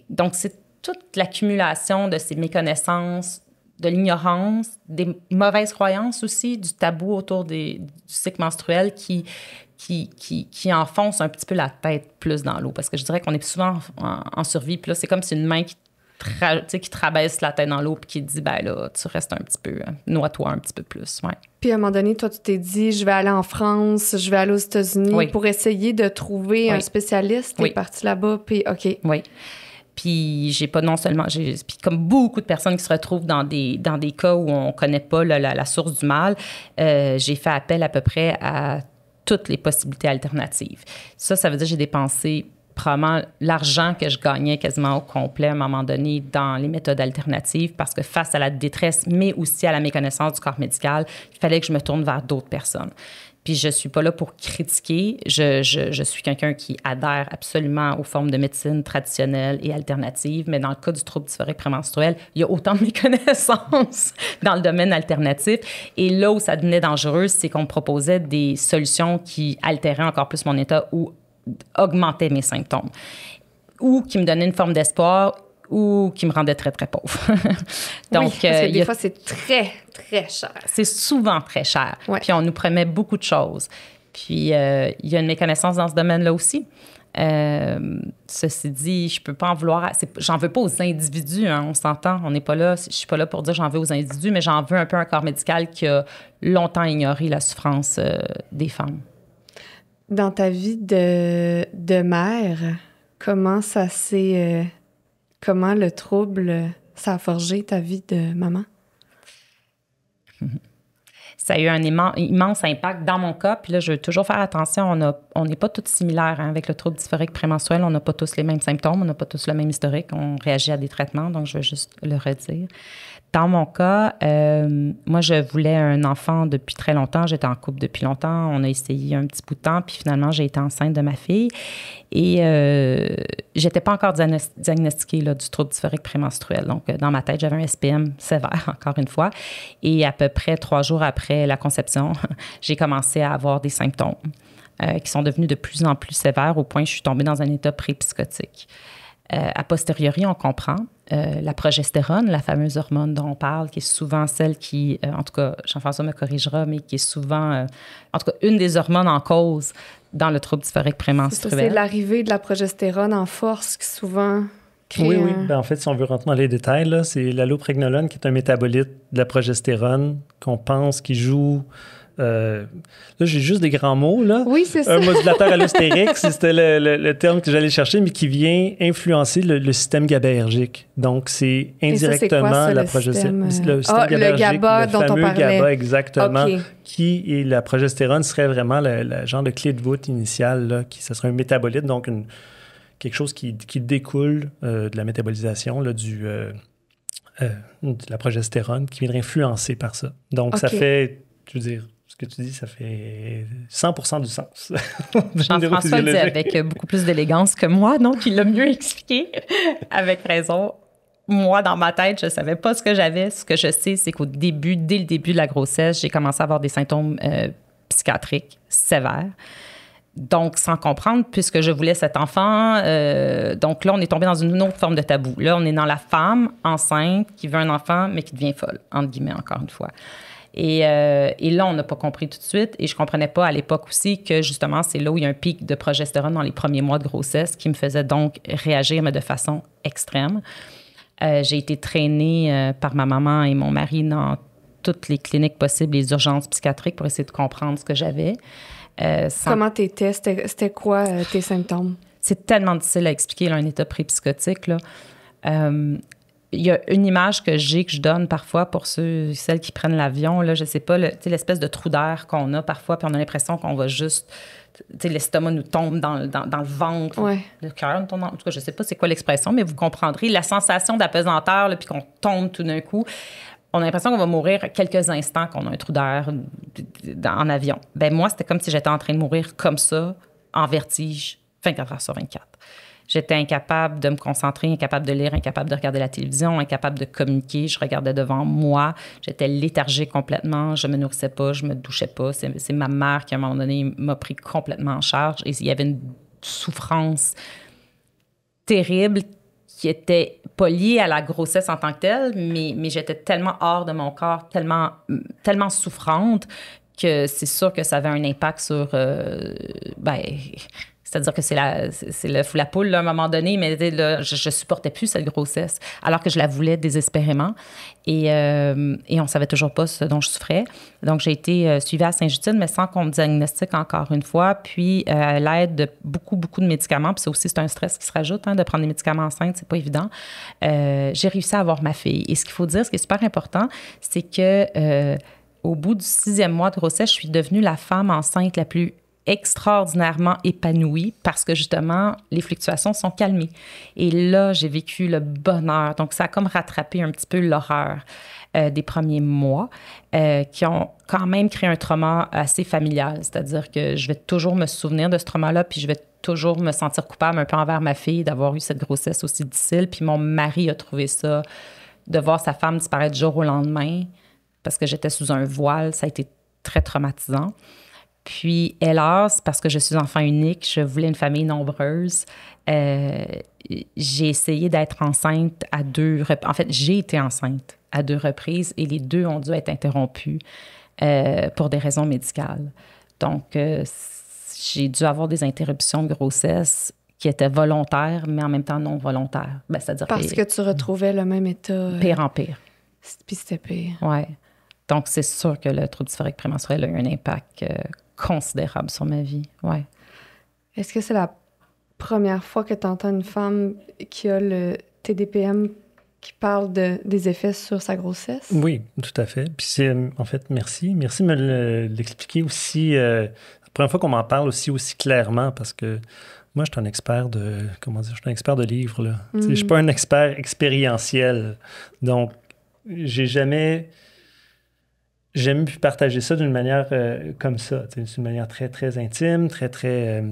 Donc, c'est toute l'accumulation de ces méconnaissances, de l'ignorance, des mauvaises croyances aussi, du tabou autour du cycle menstruel qui enfonce un petit peu la tête plus dans l'eau. Parce que je dirais qu'on est souvent en survie. Puis là, c'est comme si une main qui te rabaisse la tête dans l'eau puis qui te dit, là, tu restes un petit peu, noie-toi un petit peu plus. Ouais. Puis à un moment donné, toi, tu t'es dit, je vais aller en France, je vais aller aux États-Unis pour essayer de trouver un spécialiste. T'es parti là-bas, puis OK. Oui. Puis j'ai pas non seulement... Puis comme beaucoup de personnes qui se retrouvent dans des cas où on connaît pas la source du mal, j'ai fait appel à peu près à toutes les possibilités alternatives. Ça veut dire que j'ai dépensé probablement l'argent que je gagnais quasiment au complet à un moment donné dans les méthodes alternatives parce que face à la détresse, mais aussi à la méconnaissance du corps médical, il fallait que je me tourne vers d'autres personnes. Puis je suis pas là pour critiquer. Je suis quelqu'un qui adhère absolument aux formes de médecine traditionnelle et alternative, mais dans le cas du trouble dysphorique prémenstruel, il y a autant de méconnaissances dans le domaine alternatif. Et là où ça devenait dangereux, c'est qu'on me proposait des solutions qui altéraient encore plus mon état ou augmentaient mes symptômes ou qui me donnaient une forme d'espoir ou qui me rendaient très, très pauvre. Donc, oui, parce que des fois, c'est très, très cher. C'est souvent très cher. Ouais. Puis on nous promet beaucoup de choses. Puis il y a une méconnaissance dans ce domaine-là aussi. Ceci dit, je peux pas en vouloir. J'en veux pas aux individus, hein, on s'entend. On n'est pas là. Je suis pas là pour dire j'en veux aux individus, mais j'en veux un peu un corps médical qui a longtemps ignoré la souffrance des femmes. Dans ta vie de mère, comment ça s'est... comment le trouble, ça a forgé ta vie de maman? Ça a eu un immense impact dans mon cas. Puis là, je veux toujours faire attention. On n'est pas tous similaires avec le trouble dysphorique prémenstruel. On n'a pas tous les mêmes symptômes. On n'a pas tous le même historique. On réagit à des traitements. Donc, je veux juste le redire. Dans mon cas, moi, je voulais un enfant depuis très longtemps. J'étais en couple depuis longtemps. On a essayé un petit bout de temps, puis finalement, j'ai été enceinte de ma fille. Et j'étais pas encore diagnostiquée là, du trouble dysphorique prémenstruel. Donc, dans ma tête, j'avais un SPM sévère, encore une fois. Et à peu près 3 jours après la conception, j'ai commencé à avoir des symptômes qui sont devenus de plus en plus sévères au point que je suis tombée dans un état pré-psychotique. A posteriori, on comprend la progestérone, la fameuse hormone dont on parle, qui est souvent celle qui, en tout cas, Jean-François me corrigera, mais qui est souvent, en tout cas, une des hormones en cause dans le trouble dysphorique prémenstruel. C'est l'arrivée de la progestérone en force qui souvent crée... Oui. Ben, en fait, si on veut rentrer dans les détails, là, c'est l'allopregnolone qui est un métabolite de la progestérone qu'on pense qui joue... là, j'ai juste des grands mots, là. Oui, c'est ça. Un modulateur allostérique, c'était le terme que j'allais chercher, mais qui vient influencer le système GABAergique. Donc, c'est indirectement la progestérone. Le système GABAergique, le GABA dont on parlait. GABA, exactement. Okay. Qui est la progestérone serait vraiment le genre de clé de voûte initiale, là, ça serait un métabolite, donc quelque chose qui découle de la métabolisation là, de la progestérone, qui viendrait influencer par ça. Donc, ça fait, je veux dire, ce que tu dis, ça fait 100% du sens. Jean-François le dit avec beaucoup plus d'élégance que moi, donc il l'a mieux expliqué, avec raison. Moi, dans ma tête, je ne savais pas ce que j'avais. Ce que je sais, c'est dès le début de la grossesse, j'ai commencé à avoir des symptômes psychiatriques sévères. Donc, sans comprendre, puisque je voulais cet enfant, donc là, on est tombé dans une autre forme de tabou. Là, on est dans la femme enceinte qui veut un enfant, mais qui devient folle, entre guillemets, encore une fois. Et là, on n'a pas compris tout de suite. Et je ne comprenais pas à l'époque aussi que, justement, c'est là où il y a un pic de progestérone dans les premiers mois de grossesse qui me faisait donc réagir, mais de façon extrême. J'ai été traînée par ma maman et mon mari dans toutes les cliniques possibles, les urgences psychiatriques, pour essayer de comprendre ce que j'avais. Comment t'étais? C'était quoi tes symptômes? C'est tellement difficile à expliquer, là, un état pré-psychotique, là. Il y a une image que je donne parfois pour celles qui prennent l'avion, là, je sais pas, l'espèce de trou d'air qu'on a parfois, puis on a l'impression qu'on va juste, l'estomac nous tombe dans le ventre, ouais. Le cœur nous tombe, en tout cas, je sais pas c'est quoi l'expression, mais vous comprendrez, la sensation d'apesanteur, là, puis qu'on tombe tout d'un coup. On a l'impression qu'on va mourir quelques instants, qu'on a un trou d'air en avion. Ben moi, c'était comme si j'étais en train de mourir comme ça, en vertige, 24 heures sur 24. J'étais incapable de me concentrer, incapable de lire, incapable de regarder la télévision, incapable de communiquer. Je regardais devant moi. J'étais léthargique complètement. Je me nourrissais pas, je me douchais pas. C'est ma mère qui, à un moment donné, m'a pris complètement en charge. Et il y avait une souffrance terrible qui était pas liée à la grossesse en tant que telle, mais j'étais tellement hors de mon corps, tellement souffrante que c'est sûr que ça avait un impact sur... c'est-à-dire que c'est la poule, là, à un moment donné, mais là, je supportais plus cette grossesse, alors que je la voulais désespérément. Et on savait toujours pas ce dont je souffrais. Donc, j'ai été suivie à Sainte-Justine, mais sans qu'on me diagnostique encore une fois. Puis, à l'aide de beaucoup, beaucoup de médicaments, puis ça aussi, c'est un stress qui se rajoute, de prendre des médicaments enceintes, c'est pas évident. J'ai réussi à avoir ma fille. Et ce qu'il faut dire, ce qui est super important, c'est que au bout du 6e mois de grossesse, je suis devenue la femme enceinte la plus extraordinairement épanouie parce que, justement, les fluctuations sont calmées. Et là, j'ai vécu le bonheur. Donc, ça a comme rattrapé un petit peu l'horreur des premiers mois qui ont quand même créé un trauma assez familial. C'est-à-dire que je vais toujours me souvenir de ce trauma-là, puis je vais toujours me sentir coupable un peu envers ma fille d'avoir eu cette grossesse aussi difficile. Puis mon mari a trouvé ça, de voir sa femme disparaître du jour au lendemain parce que j'étais sous un voile, ça a été très traumatisant. Puis, hélas, parce que je suis enfant unique, je voulais une famille nombreuse. J'ai essayé d'être enceinte à 2 reprises. En fait, j'ai été enceinte à 2 reprises et les 2 ont dû être interrompus pour des raisons médicales. Donc, j'ai dû avoir des interruptions de grossesse qui étaient volontaires, mais en même temps non volontaires. C'est-à-dire parce que tu retrouvais le même état... Pire en pire. Puis c'était pire. Oui. Donc, c'est sûr que le trouble dysphorique prémenstruel a eu un impact considérable sur ma vie, ouais. Est-ce que c'est la première fois que tu entends une femme qui a le TDPM qui parle des effets sur sa grossesse? Oui, tout à fait. Puis c'est, en fait, merci. Merci de me l'expliquer aussi. La première fois qu'on m'en parle aussi clairement, parce que moi, je suis un expert je suis un expert de livres, là. Je ne suis pas un expert expérientiel. Donc, j'ai jamais pu partager ça d'une manière comme ça. C'est une manière très, très intime, très, très...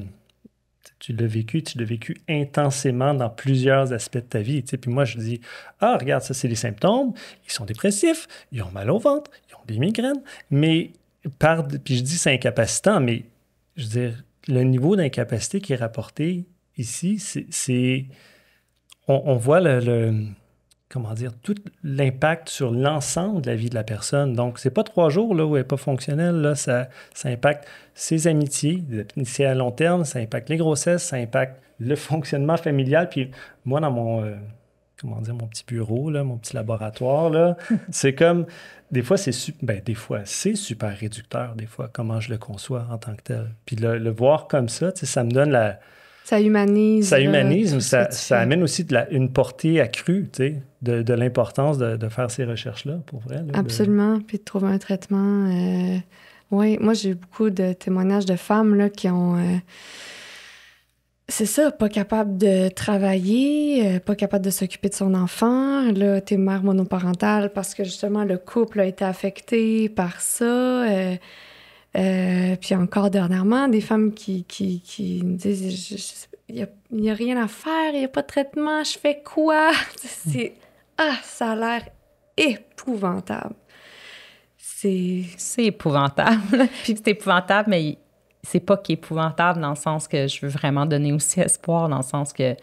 tu l'as vécu intensément dans plusieurs aspects de ta vie. Puis moi, je dis, regarde, ça, c'est les symptômes. Ils sont dépressifs, ils ont mal au ventre, ils ont des migraines. Mais, puis je dis, c'est incapacitant, mais je veux dire, le niveau d'incapacité qui est rapporté ici, c'est on voit comment dire, tout l'impact sur l'ensemble de la vie de la personne. Donc, c'est pas 3 jours là, où elle n'est pas fonctionnelle. Là, ça impacte ses amitiés à long terme, ça impacte les grossesses, ça impacte le fonctionnement familial. Puis moi, dans mon petit bureau, là, mon petit laboratoire, là, c'est comme... Des fois, c'est super réducteur, des fois, comment je le conçois en tant que tel. Puis le voir comme ça, ça me donne la... Ça humanise. Ça humanise, mais ça amène aussi une portée accrue, de l'importance de faire ces recherches-là, pour vrai. Là, absolument, puis de trouver un traitement. Oui, moi, j'ai eu beaucoup de témoignages de femmes là, qui ont... c'est ça, pas capable de travailler, pas capable de s'occuper de son enfant. Là, t'es mère monoparentale parce que, justement, le couple a été affecté par ça. Puis encore dernièrement, des femmes qui me disent il n'y a rien à faire, il n'y a pas de traitement, je fais quoi? Ça a l'air épouvantable. C'est épouvantable. Puis c'est épouvantable, mais c'est pas qu'épouvantable dans le sens que je veux vraiment donner aussi espoir, dans le sens que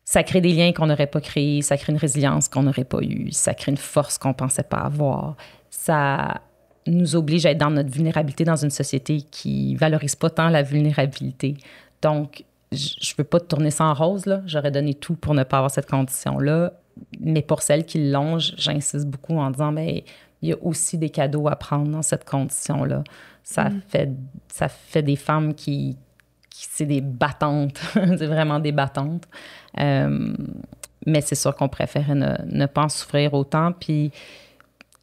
ça crée des liens qu'on n'aurait pas créés, ça crée une résilience qu'on n'aurait pas eue, ça crée une force qu'on pensait pas avoir. Ça nous oblige à être dans notre vulnérabilité dans une société qui valorise pas tant la vulnérabilité. Donc, je veux pas tourner ça en rose, là. J'aurais donné tout pour ne pas avoir cette condition-là. Mais pour celles qui l'ont, j'insiste beaucoup en disant, mais il y a aussi des cadeaux à prendre dans cette condition-là. Ça fait des femmes qui c'est des battantes. C'est vraiment des battantes. Mais c'est sûr qu'on préférait ne pas en souffrir autant. Puis,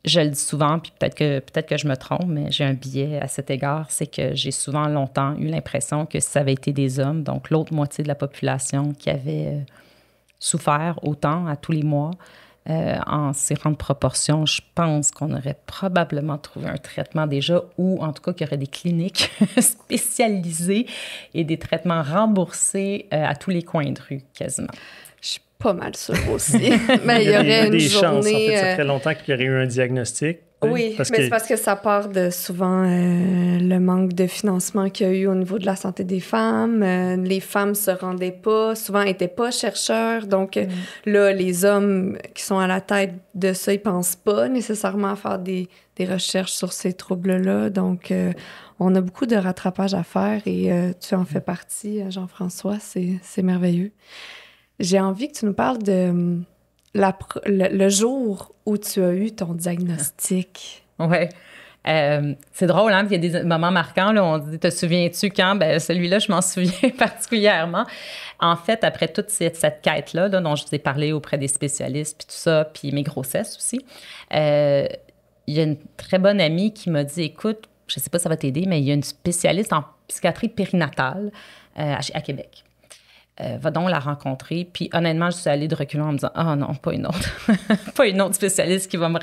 je le dis souvent, puis peut-être que je me trompe, mais j'ai un biais à cet égard, c'est que j'ai souvent longtemps eu l'impression que si ça avait été des hommes, donc l'autre moitié de la population qui avait souffert autant à tous les mois, en si grande proportion, je pense qu'on aurait probablement trouvé un traitement déjà, ou en tout cas qu'il y aurait des cliniques spécialisées et des traitements remboursés à tous les coins de rue, quasiment. Pas mal sûre aussi. Mais il y aurait une des journée... chances. En fait, ça ferait longtemps qu'il y aurait eu un diagnostic. Oui, mais c'est parce que ça part de souvent le manque de financement qu'il y a eu au niveau de la santé des femmes. Les femmes se rendaient pas, souvent n'étaient pas chercheurs. Donc là, les hommes qui sont à la tête de ça, ils pensent pas nécessairement à faire des recherches sur ces troubles-là. Donc, on a beaucoup de rattrapage à faire et tu en fais partie, Jean-François. C'est merveilleux. J'ai envie que tu nous parles de le jour où tu as eu ton diagnostic. Oui. C'est drôle, hein? Il y a des moments marquants, là, on dit, te souviens-tu quand? Ben, celui-là, je m'en souviens particulièrement. En fait, après toute cette quête-là, dont je vous ai parlé auprès des spécialistes, puis tout ça, puis mes grossesses aussi, il y a une très bonne amie qui m'a dit, écoute, je ne sais pas si ça va t'aider, mais il y a une spécialiste en psychiatrie périnatale à Québec. Va donc la rencontrer. Puis honnêtement, je suis allée de reculons en me disant « Ah non, pas une autre. Pas une autre spécialiste qui va me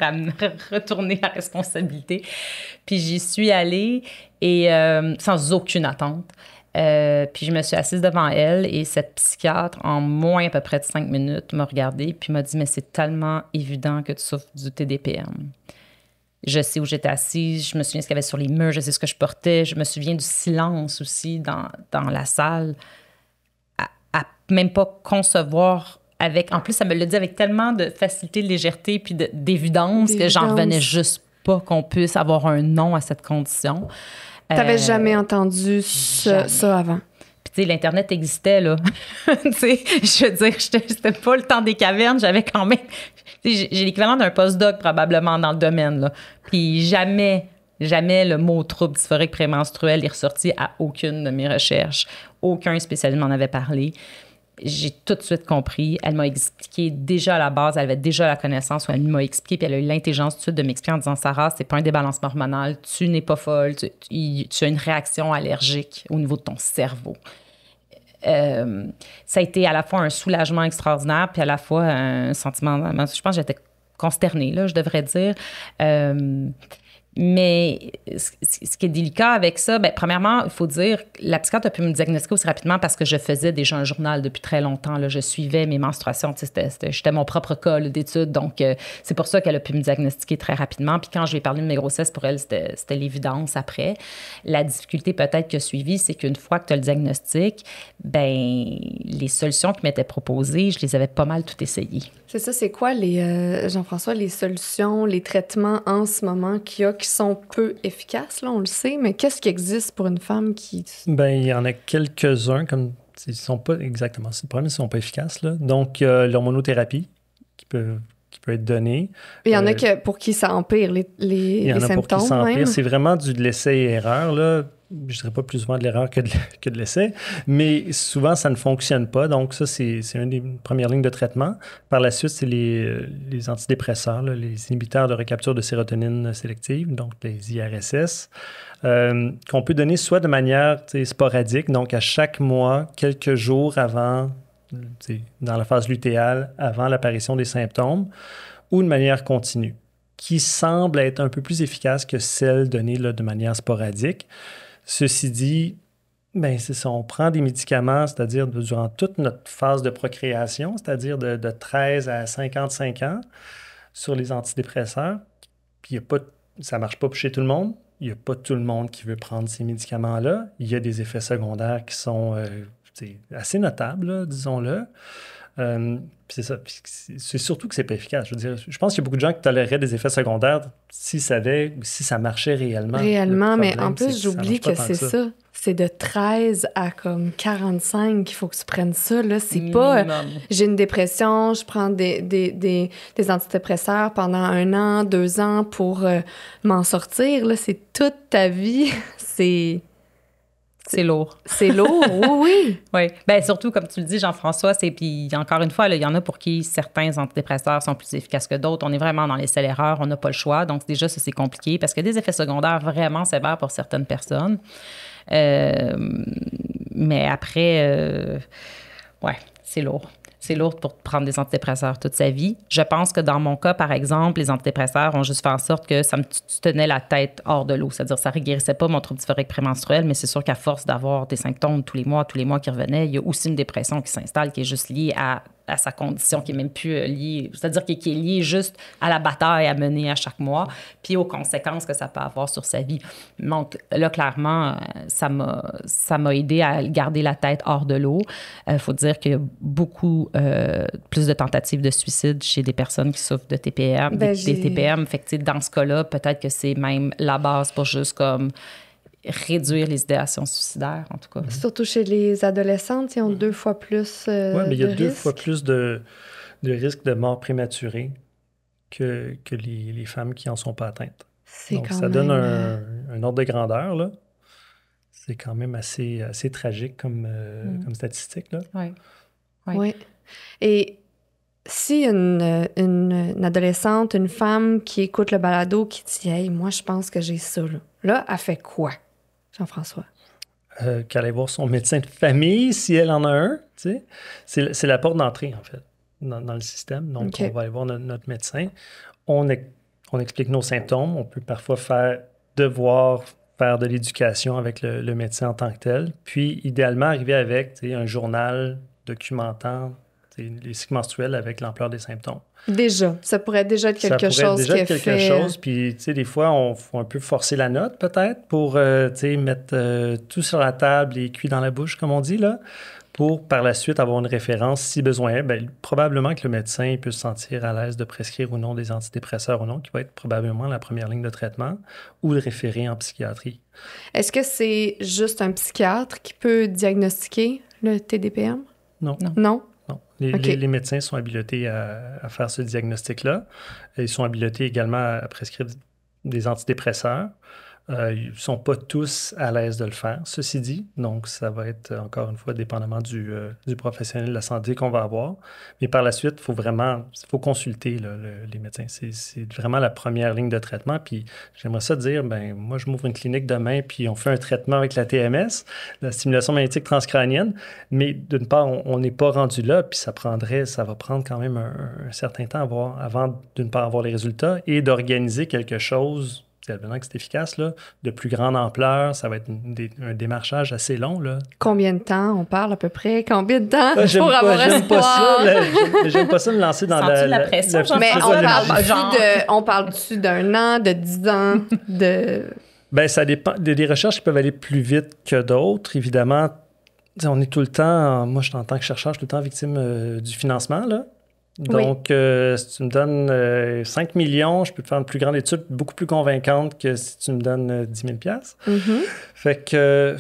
retourner la responsabilité. » Puis j'y suis allée et sans aucune attente. Puis je me suis assise devant elle et cette psychiatre, en moins à peu près de 5 minutes, m'a regardée puis m'a dit « Mais c'est tellement évident que tu souffres du TDPM. » Je sais où j'étais assise, je me souviens ce qu'il y avait sur les murs, je sais ce que je portais, je me souviens du silence aussi dans la salle. À même pas concevoir avec... En plus, ça me le dit avec tellement de facilité, de légèreté puis d'évidence que j'en revenais juste pas qu'on puisse avoir un nom à cette condition. T'avais jamais entendu ça avant? Puis, tu sais, l'Internet existait, là. Tu sais, je veux dire, c'était pas le temps des cavernes, j'avais quand même... J'ai l'équivalent d'un postdoc, probablement, dans le domaine, là. Puis jamais le mot trouble dysphorique prémenstruel est ressorti à aucune de mes recherches. Aucun spécialiste m'en avait parlé. J'ai tout de suite compris. Elle m'a expliqué déjà à la base, elle avait déjà la connaissance, ou elle m'a expliqué, puis elle a eu l'intelligence tout de suite de m'expliquer en disant « Sarah, c'est pas un débalancement hormonal, tu n'es pas folle, tu as une réaction allergique au niveau de ton cerveau. » Ça a été à la fois un soulagement extraordinaire, puis à la fois un sentiment... Je pense que j'étais consternée, là, je devrais dire. Mais ce qui est délicat avec ça, bien, premièrement, il faut dire, la psychiatre a pu me diagnostiquer aussi rapidement parce que je faisais déjà un journal depuis très longtemps. Là. Je suivais mes menstruations. J'étais mon propre cas d'études. Donc, c'est pour ça qu'elle a pu me diagnostiquer très rapidement. Puis quand je lui ai parlé de mes grossesses, pour elle, c'était l'évidence après. La difficulté peut-être que suivie, c'est qu'une fois que tu as le diagnostic, ben les solutions qui m'étaient proposées, je les avais pas mal toutes essayées. C'est ça, c'est quoi, Jean-François, les solutions, les traitements en ce moment qu'il y a qui sont peu efficaces, là, on le sait, mais qu'est-ce qui existe pour une femme qui... Bien, il y en a quelques-uns, comme ils ne sont pas exactement, c'est le problème, ils ne sont pas efficaces, là. Donc, l'hormonothérapie qui peut être donnée. Il y en a pour qui ça empire les symptômes, il y en a pour qui ça empire. Même. C'est vraiment de l'essai et erreur, là. Je dirais pas plus souvent de l'erreur que de l'essai, mais souvent, ça ne fonctionne pas. Donc, ça, c'est une des premières lignes de traitement. Par la suite, c'est les antidépresseurs, là, les inhibiteurs de recapture de sérotonine sélective, donc les IRSS, qu'on peut donner soit de manière sporadique, donc à chaque mois, quelques jours avant, dans la phase lutéale, avant l'apparition des symptômes, ou de manière continue, qui semble être un peu plus efficace que celle donnée là, de manière sporadique. Ceci dit, ben c'est ça, on prend des médicaments, c'est-à-dire durant toute notre phase de procréation, c'est-à-dire de 13 à 55 ans, sur les antidépresseurs. Puis ça ne marche pas chez tout le monde. Il n'y a pas tout le monde qui veut prendre ces médicaments-là. Il y a des effets secondaires qui sont assez notables, là, disons-le. C'est ça. Puis c'est surtout que c'est pas efficace. Je veux dire, je pense qu'il y a beaucoup de gens qui toléreraient des effets secondaires s'ils savaient, si ça marchait réellement. Réellement, mais en plus, j'oublie que c'est ça. C'est de 13 à comme 45 qu'il faut que tu prennes ça. Là. C'est pas j'ai une dépression, je prends des antidépresseurs pendant 1 an, 2 ans pour m'en sortir. Là. C'est toute ta vie. C'est lourd. C'est lourd, oui. Oui. Bien, surtout, comme tu le dis, Jean-François, puis encore une fois, il y en a pour qui certains antidépresseurs sont plus efficaces que d'autres. On est vraiment dans l'essai-erreur, on n'a pas le choix. Donc, déjà, ça, c'est compliqué parce qu'il y a des effets secondaires vraiment sévères pour certaines personnes. Mais après, ouais, c'est lourd. C'est lourd pour prendre des antidépresseurs toute sa vie. Je pense que dans mon cas, par exemple, les antidépresseurs ont juste fait en sorte que ça me tenait la tête hors de l'eau. C'est-à-dire que ça ne guérissait pas mon trouble dysphorique prémenstruel, mais c'est sûr qu'à force d'avoir des symptômes tous les mois qui revenaient, il y a aussi une dépression qui s'installe, qui est juste liée à sa condition, qui n'est même plus liée, c'est-à-dire qui est liée juste à la bataille à mener à chaque mois, puis aux conséquences que ça peut avoir sur sa vie. Donc là, clairement, ça m'a aidé à garder la tête hors de l'eau. Il faut dire qu'il y a beaucoup plus de tentatives de suicide chez des personnes qui souffrent de TPM, des TPM. Fait que, dans ce cas-là, peut-être que c'est même la base pour juste comme réduire les idéations suicidaires, en tout cas. Surtout chez les adolescentes, ils ont 2 fois plus oui, mais il y a 2 risques. fois plus de risques de mort prématurée que les femmes qui n'en sont pas atteintes. Donc, ça donne un ordre de grandeur, là. C'est quand même assez tragique comme statistique, là. Oui. Et si une adolescente, une femme qui écoute le balado, qui dit « Hey, moi, je pense que j'ai ça, là, elle fait quoi, Jean-François? » Qu'elle aille voir son médecin de famille, si elle en a un, tu sais. C'est la porte d'entrée, en fait, dans le système. Donc, on va aller voir notre médecin. On explique nos symptômes. On peut parfois devoir faire de l'éducation avec le médecin en tant que tel. Puis, idéalement, arriver avec un journal documentant les cycles menstruels avec l'ampleur des symptômes. Déjà, ça pourrait déjà être quelque chose qui est fait. Quelque chose, puis tu sais, des fois, on faut un peu forcer la note peut-être pour, mettre tout sur la table et cuit dans la bouche, comme on dit, là, pour par la suite avoir une référence si besoin. Bien, probablement que le médecin peut se sentir à l'aise de prescrire ou non des antidépresseurs ou non, qui va être probablement la première ligne de traitement, ou de référer en psychiatrie. Est-ce que c'est juste un psychiatre qui peut diagnostiquer le TDPM? Non. Non? Non. Les médecins sont habilités à faire ce diagnostic-là. Ils sont habilités également à prescrire des antidépresseurs. Ils ne sont pas tous à l'aise de le faire, ceci dit. Donc, ça va être, encore une fois, dépendamment du professionnel de la santé qu'on va avoir. Mais par la suite, il faut consulter là, les médecins. C'est vraiment la première ligne de traitement. Puis, j'aimerais ça dire, ben moi, je m'ouvre une clinique demain, puis on fait un traitement avec la TMS, la stimulation magnétique transcrânienne. Mais d'une part, on n'est pas rendu là, puis ça va prendre quand même un certain temps avant d'une part, avoir les résultats et d'organiser quelque chose. C'est que c'est efficace, là, de plus grande ampleur. Ça va être un démarchage assez long. Là. Combien de temps on parle à peu près? Combien de temps pour avoir espoir? J'aime pas ça me lancer dans la pression. Mais on parle-tu d'un an, de 10 ans, de... Bien, ça dépend. Des recherches qui peuvent aller plus vite que d'autres. Évidemment, on est tout le temps... Moi, en tant que chercheur, je suis tout le temps victime du financement, là. Donc, si tu me donnes 5 millions, je peux te faire une plus grande étude beaucoup plus convaincante que si tu me donnes 10 000 Fait que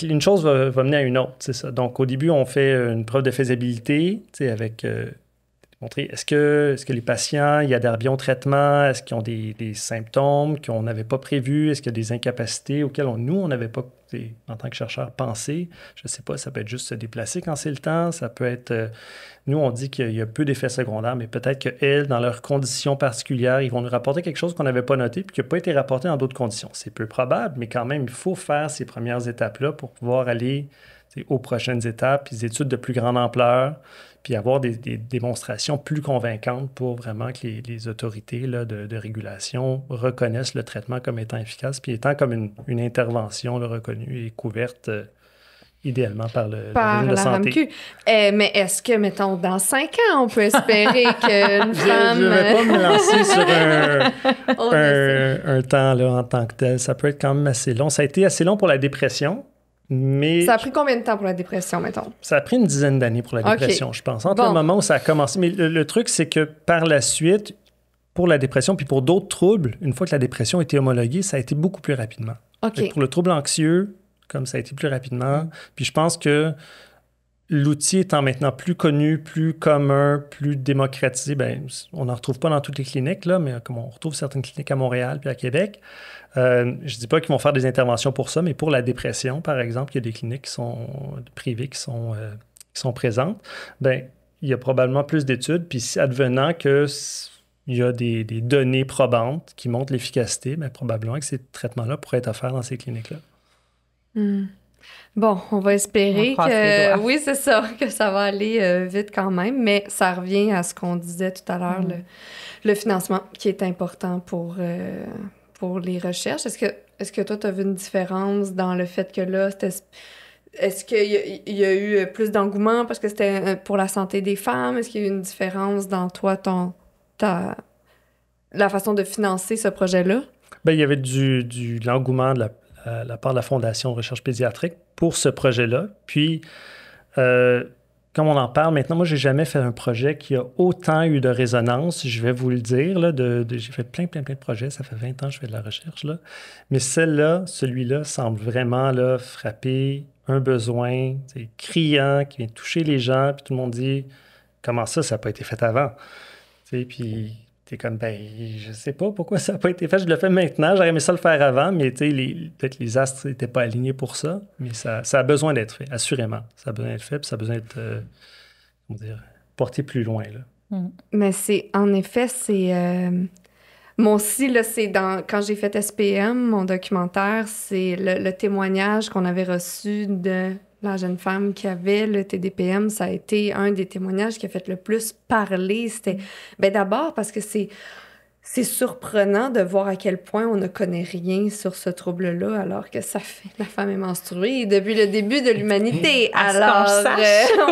une chose va mener à une autre, c'est ça. Donc, au début, on fait une preuve de faisabilité, avec montrer est-ce que les patients, il y adhèrent bien au traitement, est-ce qu'ils ont des symptômes qu'on n'avait pas prévus, est-ce qu'il y a des incapacités auxquelles on n'avait pas, en tant que chercheur, pensé. Je ne sais pas, ça peut être juste se déplacer quand c'est le temps, ça peut être... nous, on dit qu'il y a peu d'effets secondaires, mais peut-être qu'elles, dans leurs conditions particulières, ils vont nous rapporter quelque chose qu'on n'avait pas noté puis qui n'a pas été rapporté dans d'autres conditions. C'est peu probable, mais quand même, il faut faire ces premières étapes-là pour pouvoir aller aux prochaines étapes, puis des études de plus grande ampleur, puis avoir des démonstrations plus convaincantes pour vraiment que les autorités là, de régulation reconnaissent le traitement comme étant efficace, puis étant comme une intervention là, reconnue et couverte idéalement par le régime de santé. RAMQ. Mais est-ce que, mettons, dans 5 ans, on peut espérer qu'une femme... Je ne vais pas me lancer sur un temps là, en tant que tel. Ça peut être quand même assez long. Ça a été assez long pour la dépression. Mais ça a pris combien de temps pour la dépression, mettons? Ça a pris une dizaine d'années pour la dépression, je pense. Entre le moment où ça a commencé. Mais le truc, c'est que par la suite, pour la dépression, puis pour d'autres troubles, une fois que la dépression a été homologuée, ça a été beaucoup plus rapidement. Pour le trouble anxieux, comme ça a été plus rapidement. Puis je pense que l'outil étant maintenant plus connu, plus commun, plus démocratisé, bien, on n'en retrouve pas dans toutes les cliniques, là, mais comme on retrouve certaines cliniques à Montréal puis à Québec. Je ne dis pas qu'ils vont faire des interventions pour ça, mais pour la dépression, par exemple, il y a des cliniques qui sont privées qui sont présentes. Bien, il y a probablement plus d'études. Puis advenant qu'il y a des données probantes qui montrent l'efficacité, bien, probablement que ces traitements-là pourraient être offerts dans ces cliniques-là. Bon, on va espérer que... Oui, c'est ça, que ça va aller vite quand même, mais ça revient à ce qu'on disait tout à l'heure, le financement qui est important pour les recherches. Est-ce que toi, tu as vu une différence dans le fait que là, est-ce qu'il y a eu plus d'engouement parce que c'était pour la santé des femmes? Est-ce qu'il y a eu une différence dans toi, la façon de financer ce projet-là? Bien, il y avait de l'engouement de la part de la Fondation de recherche pédiatrique pour ce projet-là. Puis, comme on en parle maintenant, moi, je n'ai jamais fait un projet qui a autant eu de résonance, je vais vous le dire. Là, j'ai fait plein de projets, ça fait 20 ans que je fais de la recherche. Là. Mais celui-là, semble vraiment là, frapper un besoin criant qui vient toucher les gens, puis tout le monde dit « Comment ça n'a pas été fait avant? » Puis... T'es comme, ben, je sais pas pourquoi ça n'a pas été fait. Je le fais maintenant. J'aurais aimé ça le faire avant, mais peut-être les astres n'étaient pas alignés pour ça. Mais ça a besoin d'être fait, assurément. Ça a besoin d'être fait, puis ça a besoin d'être, porté plus loin. Là. Mais en effet, moi aussi, là, quand j'ai fait SPM, mon documentaire, c'est le témoignage qu'on avait reçu de la jeune femme qui avait le TDPM. Ça a été un des témoignages qui a fait le plus parler. C'était d'abord parce que c'est surprenant de voir à quel point on ne connaît rien sur ce trouble-là, alors que la femme est menstruée depuis le début de l'humanité. Alors,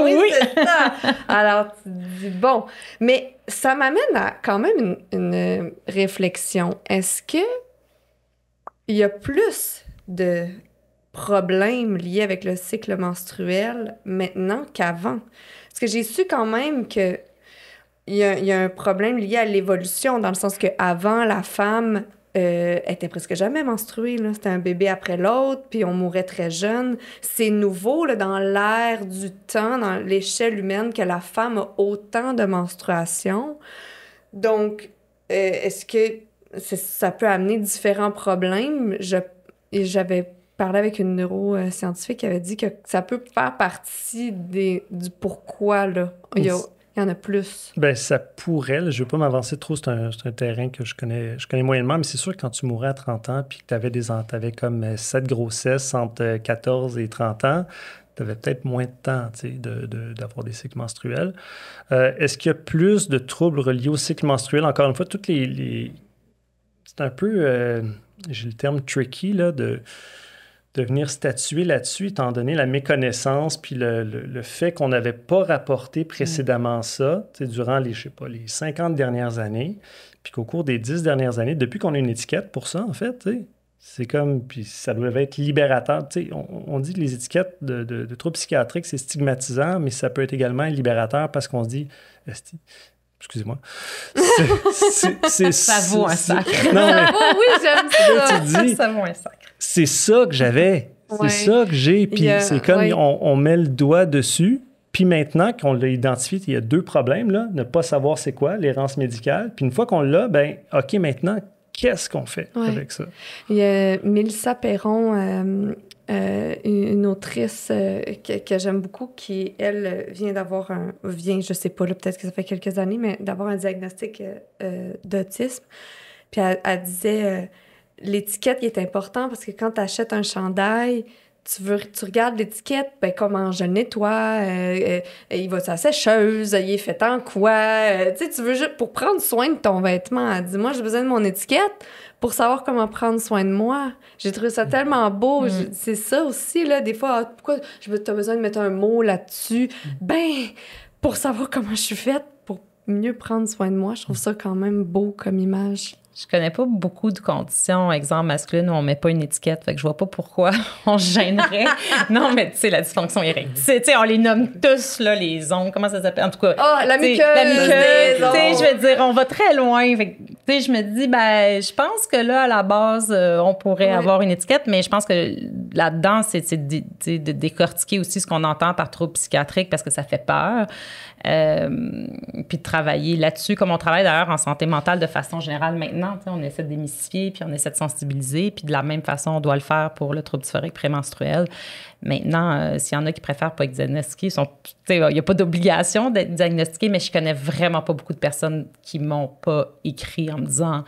oui, c'est ça. Alors, tu dis, bon. Mais ça m'amène à quand même une réflexion. Est-ce que il y a plus de problèmes liés avec le cycle menstruel maintenant qu'avant? Parce que j'ai su quand même que il y a un problème lié à l'évolution, dans le sens qu'avant, la femme était presque jamais menstruée. Là. C'était un bébé après l'autre, puis on mourait très jeune. C'est nouveau là, dans l'ère du temps, dans l'échelle humaine, que la femme a autant de menstruations. Donc, est-ce que ça peut amener différents problèmes. J'avais parlé avec une neuroscientifique qui avait dit que ça peut faire partie du pourquoi, là. Il y en a plus. Ben, ça pourrait. Là, je ne veux pas m'avancer trop. C'est un terrain que je connais moyennement, mais c'est sûr que quand tu mourais à 30 ans puis que tu avais comme 7 grossesses entre 14 et 30 ans, tu avais peut-être moins de temps d'avoir des cycles menstruels. Est-ce qu'il y a plus de troubles reliés au cycle menstruel? Encore une fois, c'est un peu, j'ai le terme tricky, là, de venir statuer là-dessus, étant donné la méconnaissance puis le fait qu'on n'avait pas rapporté précédemment ça durant les 50 dernières années, puis qu'au cours des 10 dernières années, depuis qu'on a une étiquette pour ça, en fait, c'est comme, puis ça doit être libérateur. On dit que les étiquettes de troubles psychiatriques, c'est stigmatisant, mais ça peut être également libérateur parce qu'on se dit, excusez-moi. Ça vaut un sac. Non, mais, oui, j'aime ça. Ça vaut un sac. C'est ça que j'avais. C'est ça que j'ai. Puis c'est comme on met le doigt dessus. Puis maintenant qu'on l'a identifié, il y a 2 problèmes, là. Ne pas savoir c'est quoi, l'errance médicale. Puis une fois qu'on l'a, ben OK, maintenant, qu'est-ce qu'on fait avec ça? Il y a Mélissa Perron, une autrice que j'aime beaucoup, qui, elle, je sais pas, là, peut-être que ça fait quelques années, mais d'avoir un diagnostic d'autisme. Puis elle disait, l'étiquette est importante parce que quand tu achètes un chandail, tu regardes l'étiquette, ben comment je le nettoie, il va sur la sécheuse, il est fait en quoi, tu veux juste pour prendre soin de ton vêtement. Elle dit, moi, j'ai besoin de mon étiquette pour savoir comment prendre soin de moi. J'ai trouvé ça tellement beau. C'est ça aussi, là, des fois, pourquoi t'as besoin de mettre un mot là-dessus? Ben, pour savoir comment je suis faite, pour mieux prendre soin de moi. Je trouve ça quand même beau comme image. Je connais pas beaucoup de conditions, exemple masculine, où on met pas une étiquette. Fait que je vois pas pourquoi on se gênerait. Non, mais tu sais, la dysfonction érectile. Tu sais, on les nomme tous, là, les ongles. Comment ça s'appelle? En tout cas. La muqueuse. Tu sais, je veux dire, on va très loin. Fait que, tu sais, je me dis, ben, je pense que là, à la base, on pourrait avoir une étiquette, mais je pense que là-dedans, c'est de décortiquer aussi ce qu'on entend par trouble psychiatrique parce que ça fait peur. Puis de travailler là-dessus, comme on travaille d'ailleurs en santé mentale de façon générale maintenant. On essaie de démystifier, puis on essaie de sensibiliser, puis de la même façon, on doit le faire pour le trouble dysphorique prémenstruel. Maintenant, s'il y en a qui préfèrent pas être diagnostiqués, il n'y a pas d'obligation d'être diagnostiqué, mais je connais vraiment pas beaucoup de personnes qui m'ont pas écrit en me disant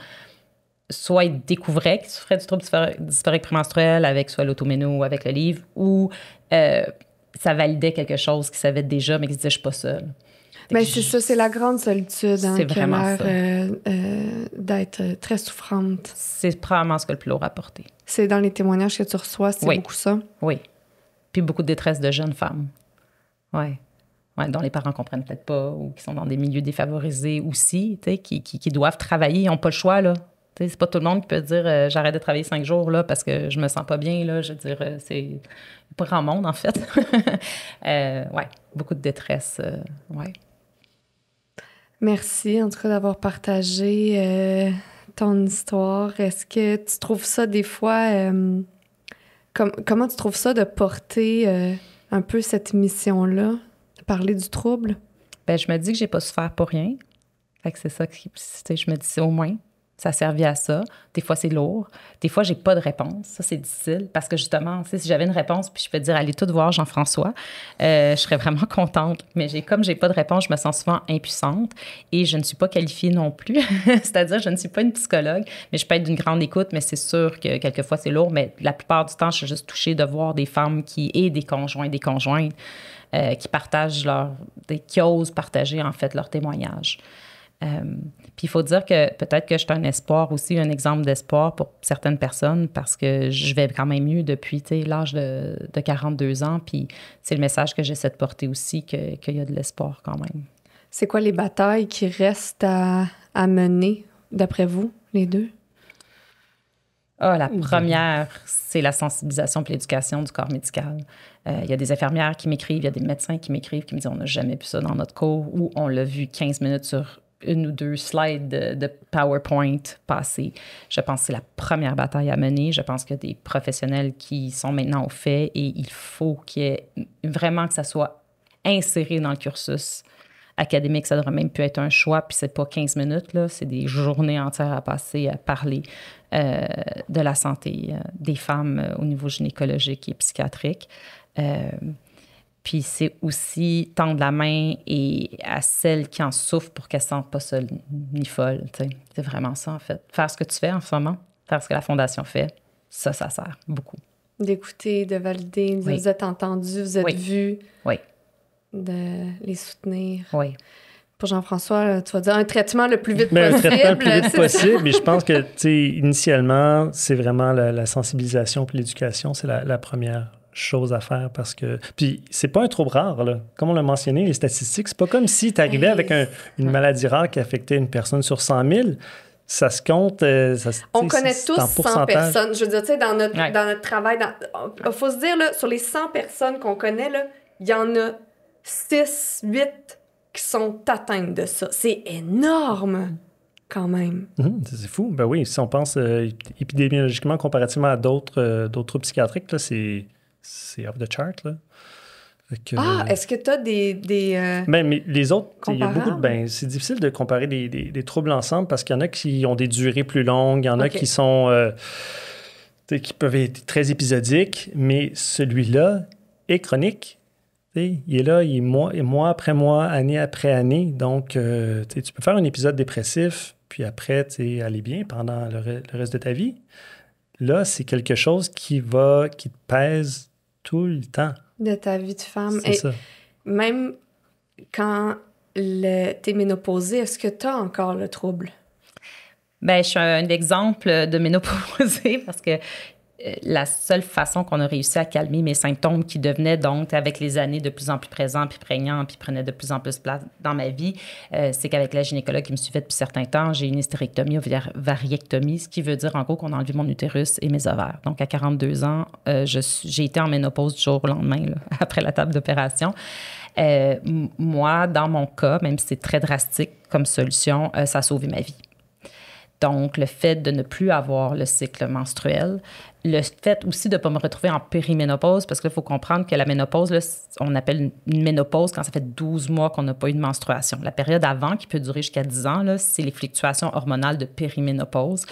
soit ils découvraient qu'ils souffraient du trouble dysphorique prémenstruel avec soit l'automéno ou avec le livre, ou ça validait quelque chose qu'ils savaient déjà, mais qu'ils disaient « je suis pas seule ». Mais c'est ça, c'est la grande solitude c'est qui a l'air d'être très souffrante. C'est probablement ce que le plus lourd a apporté. C'est dans les témoignages que tu reçois, c'est beaucoup ça? Oui. Puis beaucoup de détresse de jeunes femmes. Oui. Ouais, dont les parents ne comprennent peut-être pas ou qui sont dans des milieux défavorisés aussi, qui doivent travailler, ils n'ont pas le choix, là. C'est pas tout le monde qui peut dire j'arrête de travailler 5 jours là, parce que je me sens pas bien. Là. Je veux dire, c'est pas grand monde, en fait. Ouais, beaucoup de détresse. Ouais. Merci, en tout cas, d'avoir partagé ton histoire. Est-ce que tu trouves ça, des fois... comment tu trouves ça de porter un peu cette mission-là, de parler du trouble? Bien, je me dis que j'ai pas souffert pour rien. Fait que c'est ça que je me dis, c'est au moins... Ça a servi à ça. Des fois, c'est lourd. Des fois, j'ai pas de réponse. Ça, c'est difficile parce que justement, si j'avais une réponse puis je peux dire, allez tout voir Jean-François, je serais vraiment contente. Mais comme j'ai pas de réponse, je me sens souvent impuissante et je ne suis pas qualifiée non plus. C'est-à-dire, je ne suis pas une psychologue, mais je peux être d'une grande écoute, mais c'est sûr que quelquefois, c'est lourd. Mais la plupart du temps, je suis juste touchée de voir des femmes et des conjoints, des conjointes qui partagent qui osent partager, en fait, leurs témoignages. Puis il faut dire que peut-être que je suis un espoir aussi, un exemple d'espoir pour certaines personnes parce que je vais quand même mieux depuis l'âge de 42 ans. Puis c'est le message que j'essaie de porter aussi, qu'il y a de l'espoir quand même. C'est quoi les batailles qui restent à mener, d'après vous, les deux? La première, c'est la sensibilisation et l'éducation du corps médical. Il y a des infirmières qui m'écrivent, il y a des médecins qui m'écrivent, qui me disent « on n'a jamais vu ça dans notre cours » ou « on l'a vu 15 minutes sur une ou 2 slides de PowerPoint passés. » Je pense que c'est la première bataille à mener. Je pense qu'il y a des professionnels qui sont maintenant au fait et il faut qu'il y ait vraiment que ça soit inséré dans le cursus académique, ça devrait même plus être un choix, puis c'est pas 15 minutes, là, c'est des journées entières à passer à parler de la santé des femmes au niveau gynécologique et psychiatrique. Puis c'est aussi tendre la main et à celles qui en souffrent pour qu'elles ne se sentent pas seules ni folles. C'est vraiment ça, en fait. Faire ce que tu fais en ce moment, faire ce que la Fondation fait, ça sert beaucoup. D'écouter, de valider, de vous êtes entendus, vous êtes vus. Oui. De les soutenir. Oui. Pour Jean-François, tu vas dire un traitement le plus vite possible. Un traitement le plus vite possible. Mais je pense que, tu sais, initialement, c'est vraiment la sensibilisation puis l'éducation, c'est la première chose à faire parce que... Puis c'est pas un trouble rare, là. Comme on l'a mentionné, les statistiques, c'est pas comme si tu arrivais avec une maladie rare qui affectait une personne sur 100 000. Ça se compte... on connaît tous 100 personnes. Je veux dire, tu sais, dans notre travail, il faut se dire, là, sur les 100 personnes qu'on connaît, il y en a 6, 8 qui sont atteintes de ça. C'est énorme, quand même. C'est fou. Ben oui, si on pense épidémiologiquement comparativement à d'autres troubles psychiatriques, là, c'est off the chart, là. Est-ce que tu as des mais les autres, il y a beaucoup de... c'est difficile de comparer des troubles ensemble parce qu'il y en a qui ont des durées plus longues, il y en a qui sont... qui peuvent être très épisodiques, mais celui-là est chronique. Il est là, il est mois après mois, année après année. Donc, tu peux faire un épisode dépressif, puis après, aller bien pendant le reste de ta vie. Là, c'est quelque chose qui te pèse tout le temps. De ta vie de femme. C'est ça. Même quand t'es ménopausée, est-ce que tu as encore le trouble? Bien, je suis un exemple de ménopausée parce que la seule façon qu'on a réussi à calmer mes symptômes qui devenaient donc, avec les années, de plus en plus présents, puis prégnants, puis prenaient de plus en plus place dans ma vie, c'est qu'avec la gynécologue qui me suivait depuis certains temps, j'ai une hystérectomie ovariectomie, ce qui veut dire en gros qu'on a enlevé mon utérus et mes ovaires. Donc, à 42 ans, j'ai été en ménopause du jour au lendemain, là, après la table d'opération. Moi, dans mon cas, même si c'est très drastique comme solution, ça a sauvé ma vie. Donc, le fait de ne plus avoir le cycle menstruel, le fait aussi de ne pas me retrouver en périménopause, parce qu'il faut comprendre que la ménopause, là, on appelle une ménopause quand ça fait 12 mois qu'on n'a pas eu de menstruation. La période avant, qui peut durer jusqu'à 10 ans, là, c'est les fluctuations hormonales de périménopause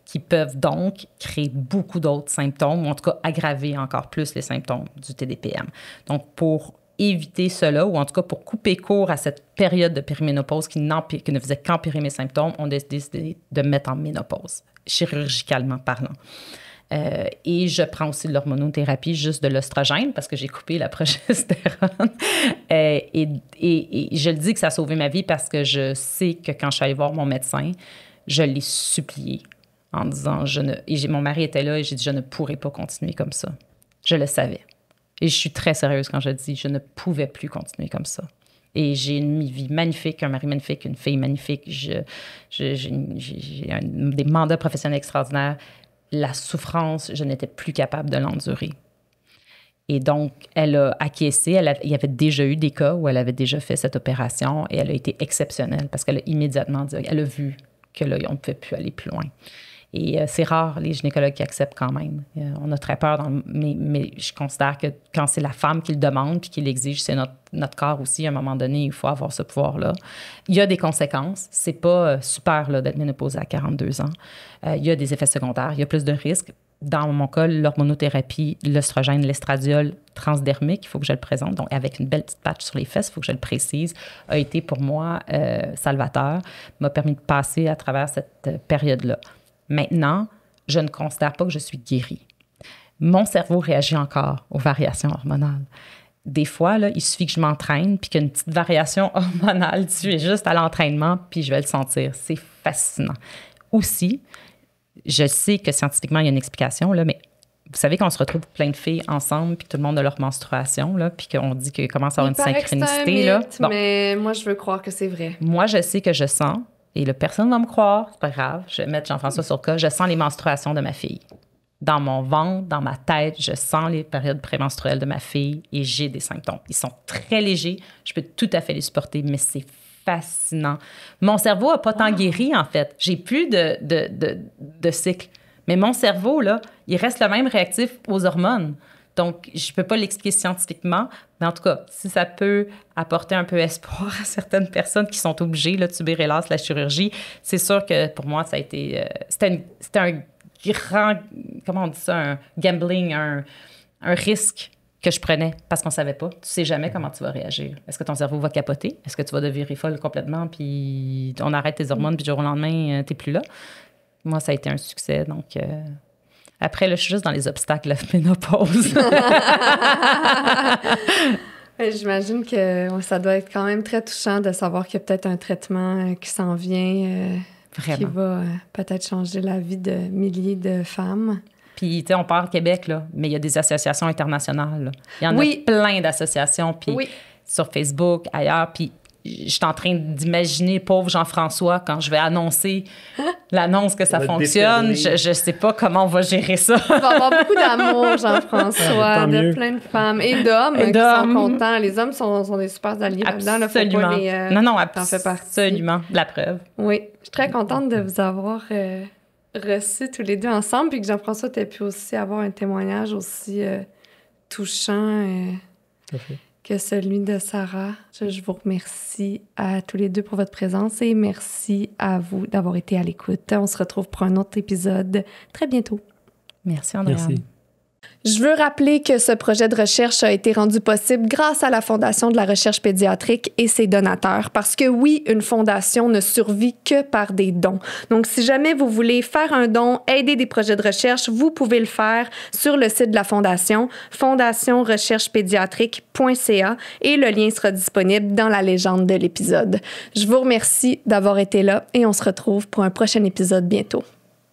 qui peuvent donc créer beaucoup d'autres symptômes, ou en tout cas aggraver encore plus les symptômes du TDPM. Donc, pour éviter cela, ou en tout cas pour couper court à cette période de périménopause qui ne faisait qu'empirer mes symptômes, on a décidé de me mettre en ménopause, chirurgicalement parlant. Et je prends aussi de l'hormonothérapie, juste de l'oestrogène, parce que j'ai coupé la progestérone. Et je le dis que ça a sauvé ma vie parce que je sais que quand je suis allée voir mon médecin, je l'ai supplié en disant, mon mari était là et j'ai dit, je ne pourrais pas continuer comme ça. Je le savais. Et je suis très sérieuse quand je dis, je ne pouvais plus continuer comme ça. Et j'ai une vie magnifique, un mari magnifique, une fille magnifique. J'ai des mandats professionnels extraordinaires. La souffrance, je n'étais plus capable de l'endurer. Et donc, elle a acquiescé. Il y avait déjà eu des cas où elle avait déjà fait cette opération et elle a été exceptionnelle parce qu'elle a immédiatement dit, elle a vu que là, on ne pouvait plus aller plus loin. Et c'est rare, les gynécologues qui acceptent quand même. On a très peur, mais je considère que quand c'est la femme qui le demande puis qui l'exige, c'est notre corps aussi. À un moment donné, il faut avoir ce pouvoir-là. Il y a des conséquences. C'est pas super là, d'être ménopausée à 42 ans. Il y a des effets secondaires. Il y a plus de risques. Dans mon cas, l'hormonothérapie, l'œstrogène, l'estradiol transdermique, il faut que je le présente, donc avec une belle petite patch sur les fesses, il faut que je le précise, a été pour moi salvateur, m'a permis de passer à travers cette période-là. Maintenant, je ne considère pas que je suis guérie. Mon cerveau réagit encore aux variations hormonales. Des fois, là, il suffit que je m'entraîne puis qu'il y a une petite variation hormonale. Tu es juste à l'entraînement puis je vais le sentir. C'est fascinant. Aussi, je sais que scientifiquement, il y a une explication, là, mais vous savez qu'on se retrouve plein de filles ensemble puis que tout le monde a leur menstruation, là, puis qu'on dit qu'il commence à avoir une synchronicité. Là. Bon. Mais moi, je veux croire que c'est vrai. Moi, je sais que je sens. Et là, personne ne va me croire, c'est pas grave, je vais mettre Jean-François sur le cas, je sens les menstruations de ma fille. Dans mon ventre, dans ma tête, je sens les périodes prémenstruelles de ma fille et j'ai des symptômes. Ils sont très légers, je peux tout à fait les supporter, mais c'est fascinant. Mon cerveau n'a pas tant guéri, en fait. J'ai plus de cycle. Mais mon cerveau, là, il reste le même réactif aux hormones. Donc, je ne peux pas l'expliquer scientifiquement, mais en tout cas, si ça peut apporter un peu espoir à certaines personnes qui sont obligées de subir, hélas, la chirurgie, c'est sûr que pour moi, ça a été... c'était un grand... Comment on dit ça? Un gambling, un risque que je prenais parce qu'on ne savait pas. Tu ne sais jamais comment tu vas réagir. Est-ce que ton cerveau va capoter? Est-ce que tu vas devenir folle complètement puis on arrête tes hormones puis du jour au lendemain, tu n'es plus là? Moi, ça a été un succès, donc... Après, là, je suis juste dans les obstacles de la ménopause. J'imagine que ça doit être quand même très touchant de savoir qu'il y a peut-être un traitement qui s'en vient, qui va peut-être changer la vie de milliers de femmes. Puis, tu sais, on parle Québec, là, mais il y a des associations internationales. Là. Il y en a plein d'associations, puis sur Facebook, ailleurs, puis je suis en train d'imaginer pauvre Jean-François quand je vais annoncer l'annonce que ça fonctionne. Je ne sais pas comment on va gérer ça. Il va y avoir beaucoup d'amour, Jean-François, de plein de femmes et d'hommes qui sont contents. Les hommes sont des super alliés là-dedans. Là, faut pas les, non, absolument. La preuve. Oui. Je suis très contente de vous avoir reçus tous les deux ensemble puis que Jean-François t'ait pu aussi avoir un témoignage aussi touchant. Tout à fait. Que celui de Sarah. Je vous remercie à tous les deux pour votre présence et merci à vous d'avoir été à l'écoute. On se retrouve pour un autre épisode très bientôt. Merci, Andréane. Merci. Je veux rappeler que ce projet de recherche a été rendu possible grâce à la Fondation de la recherche pédiatrique et ses donateurs. Parce que oui, une fondation ne survit que par des dons. Donc, si jamais vous voulez faire un don, aider des projets de recherche, vous pouvez le faire sur le site de la Fondation, fondationrecherchepédiatrique.ca, et le lien sera disponible dans la légende de l'épisode. Je vous remercie d'avoir été là et on se retrouve pour un prochain épisode bientôt.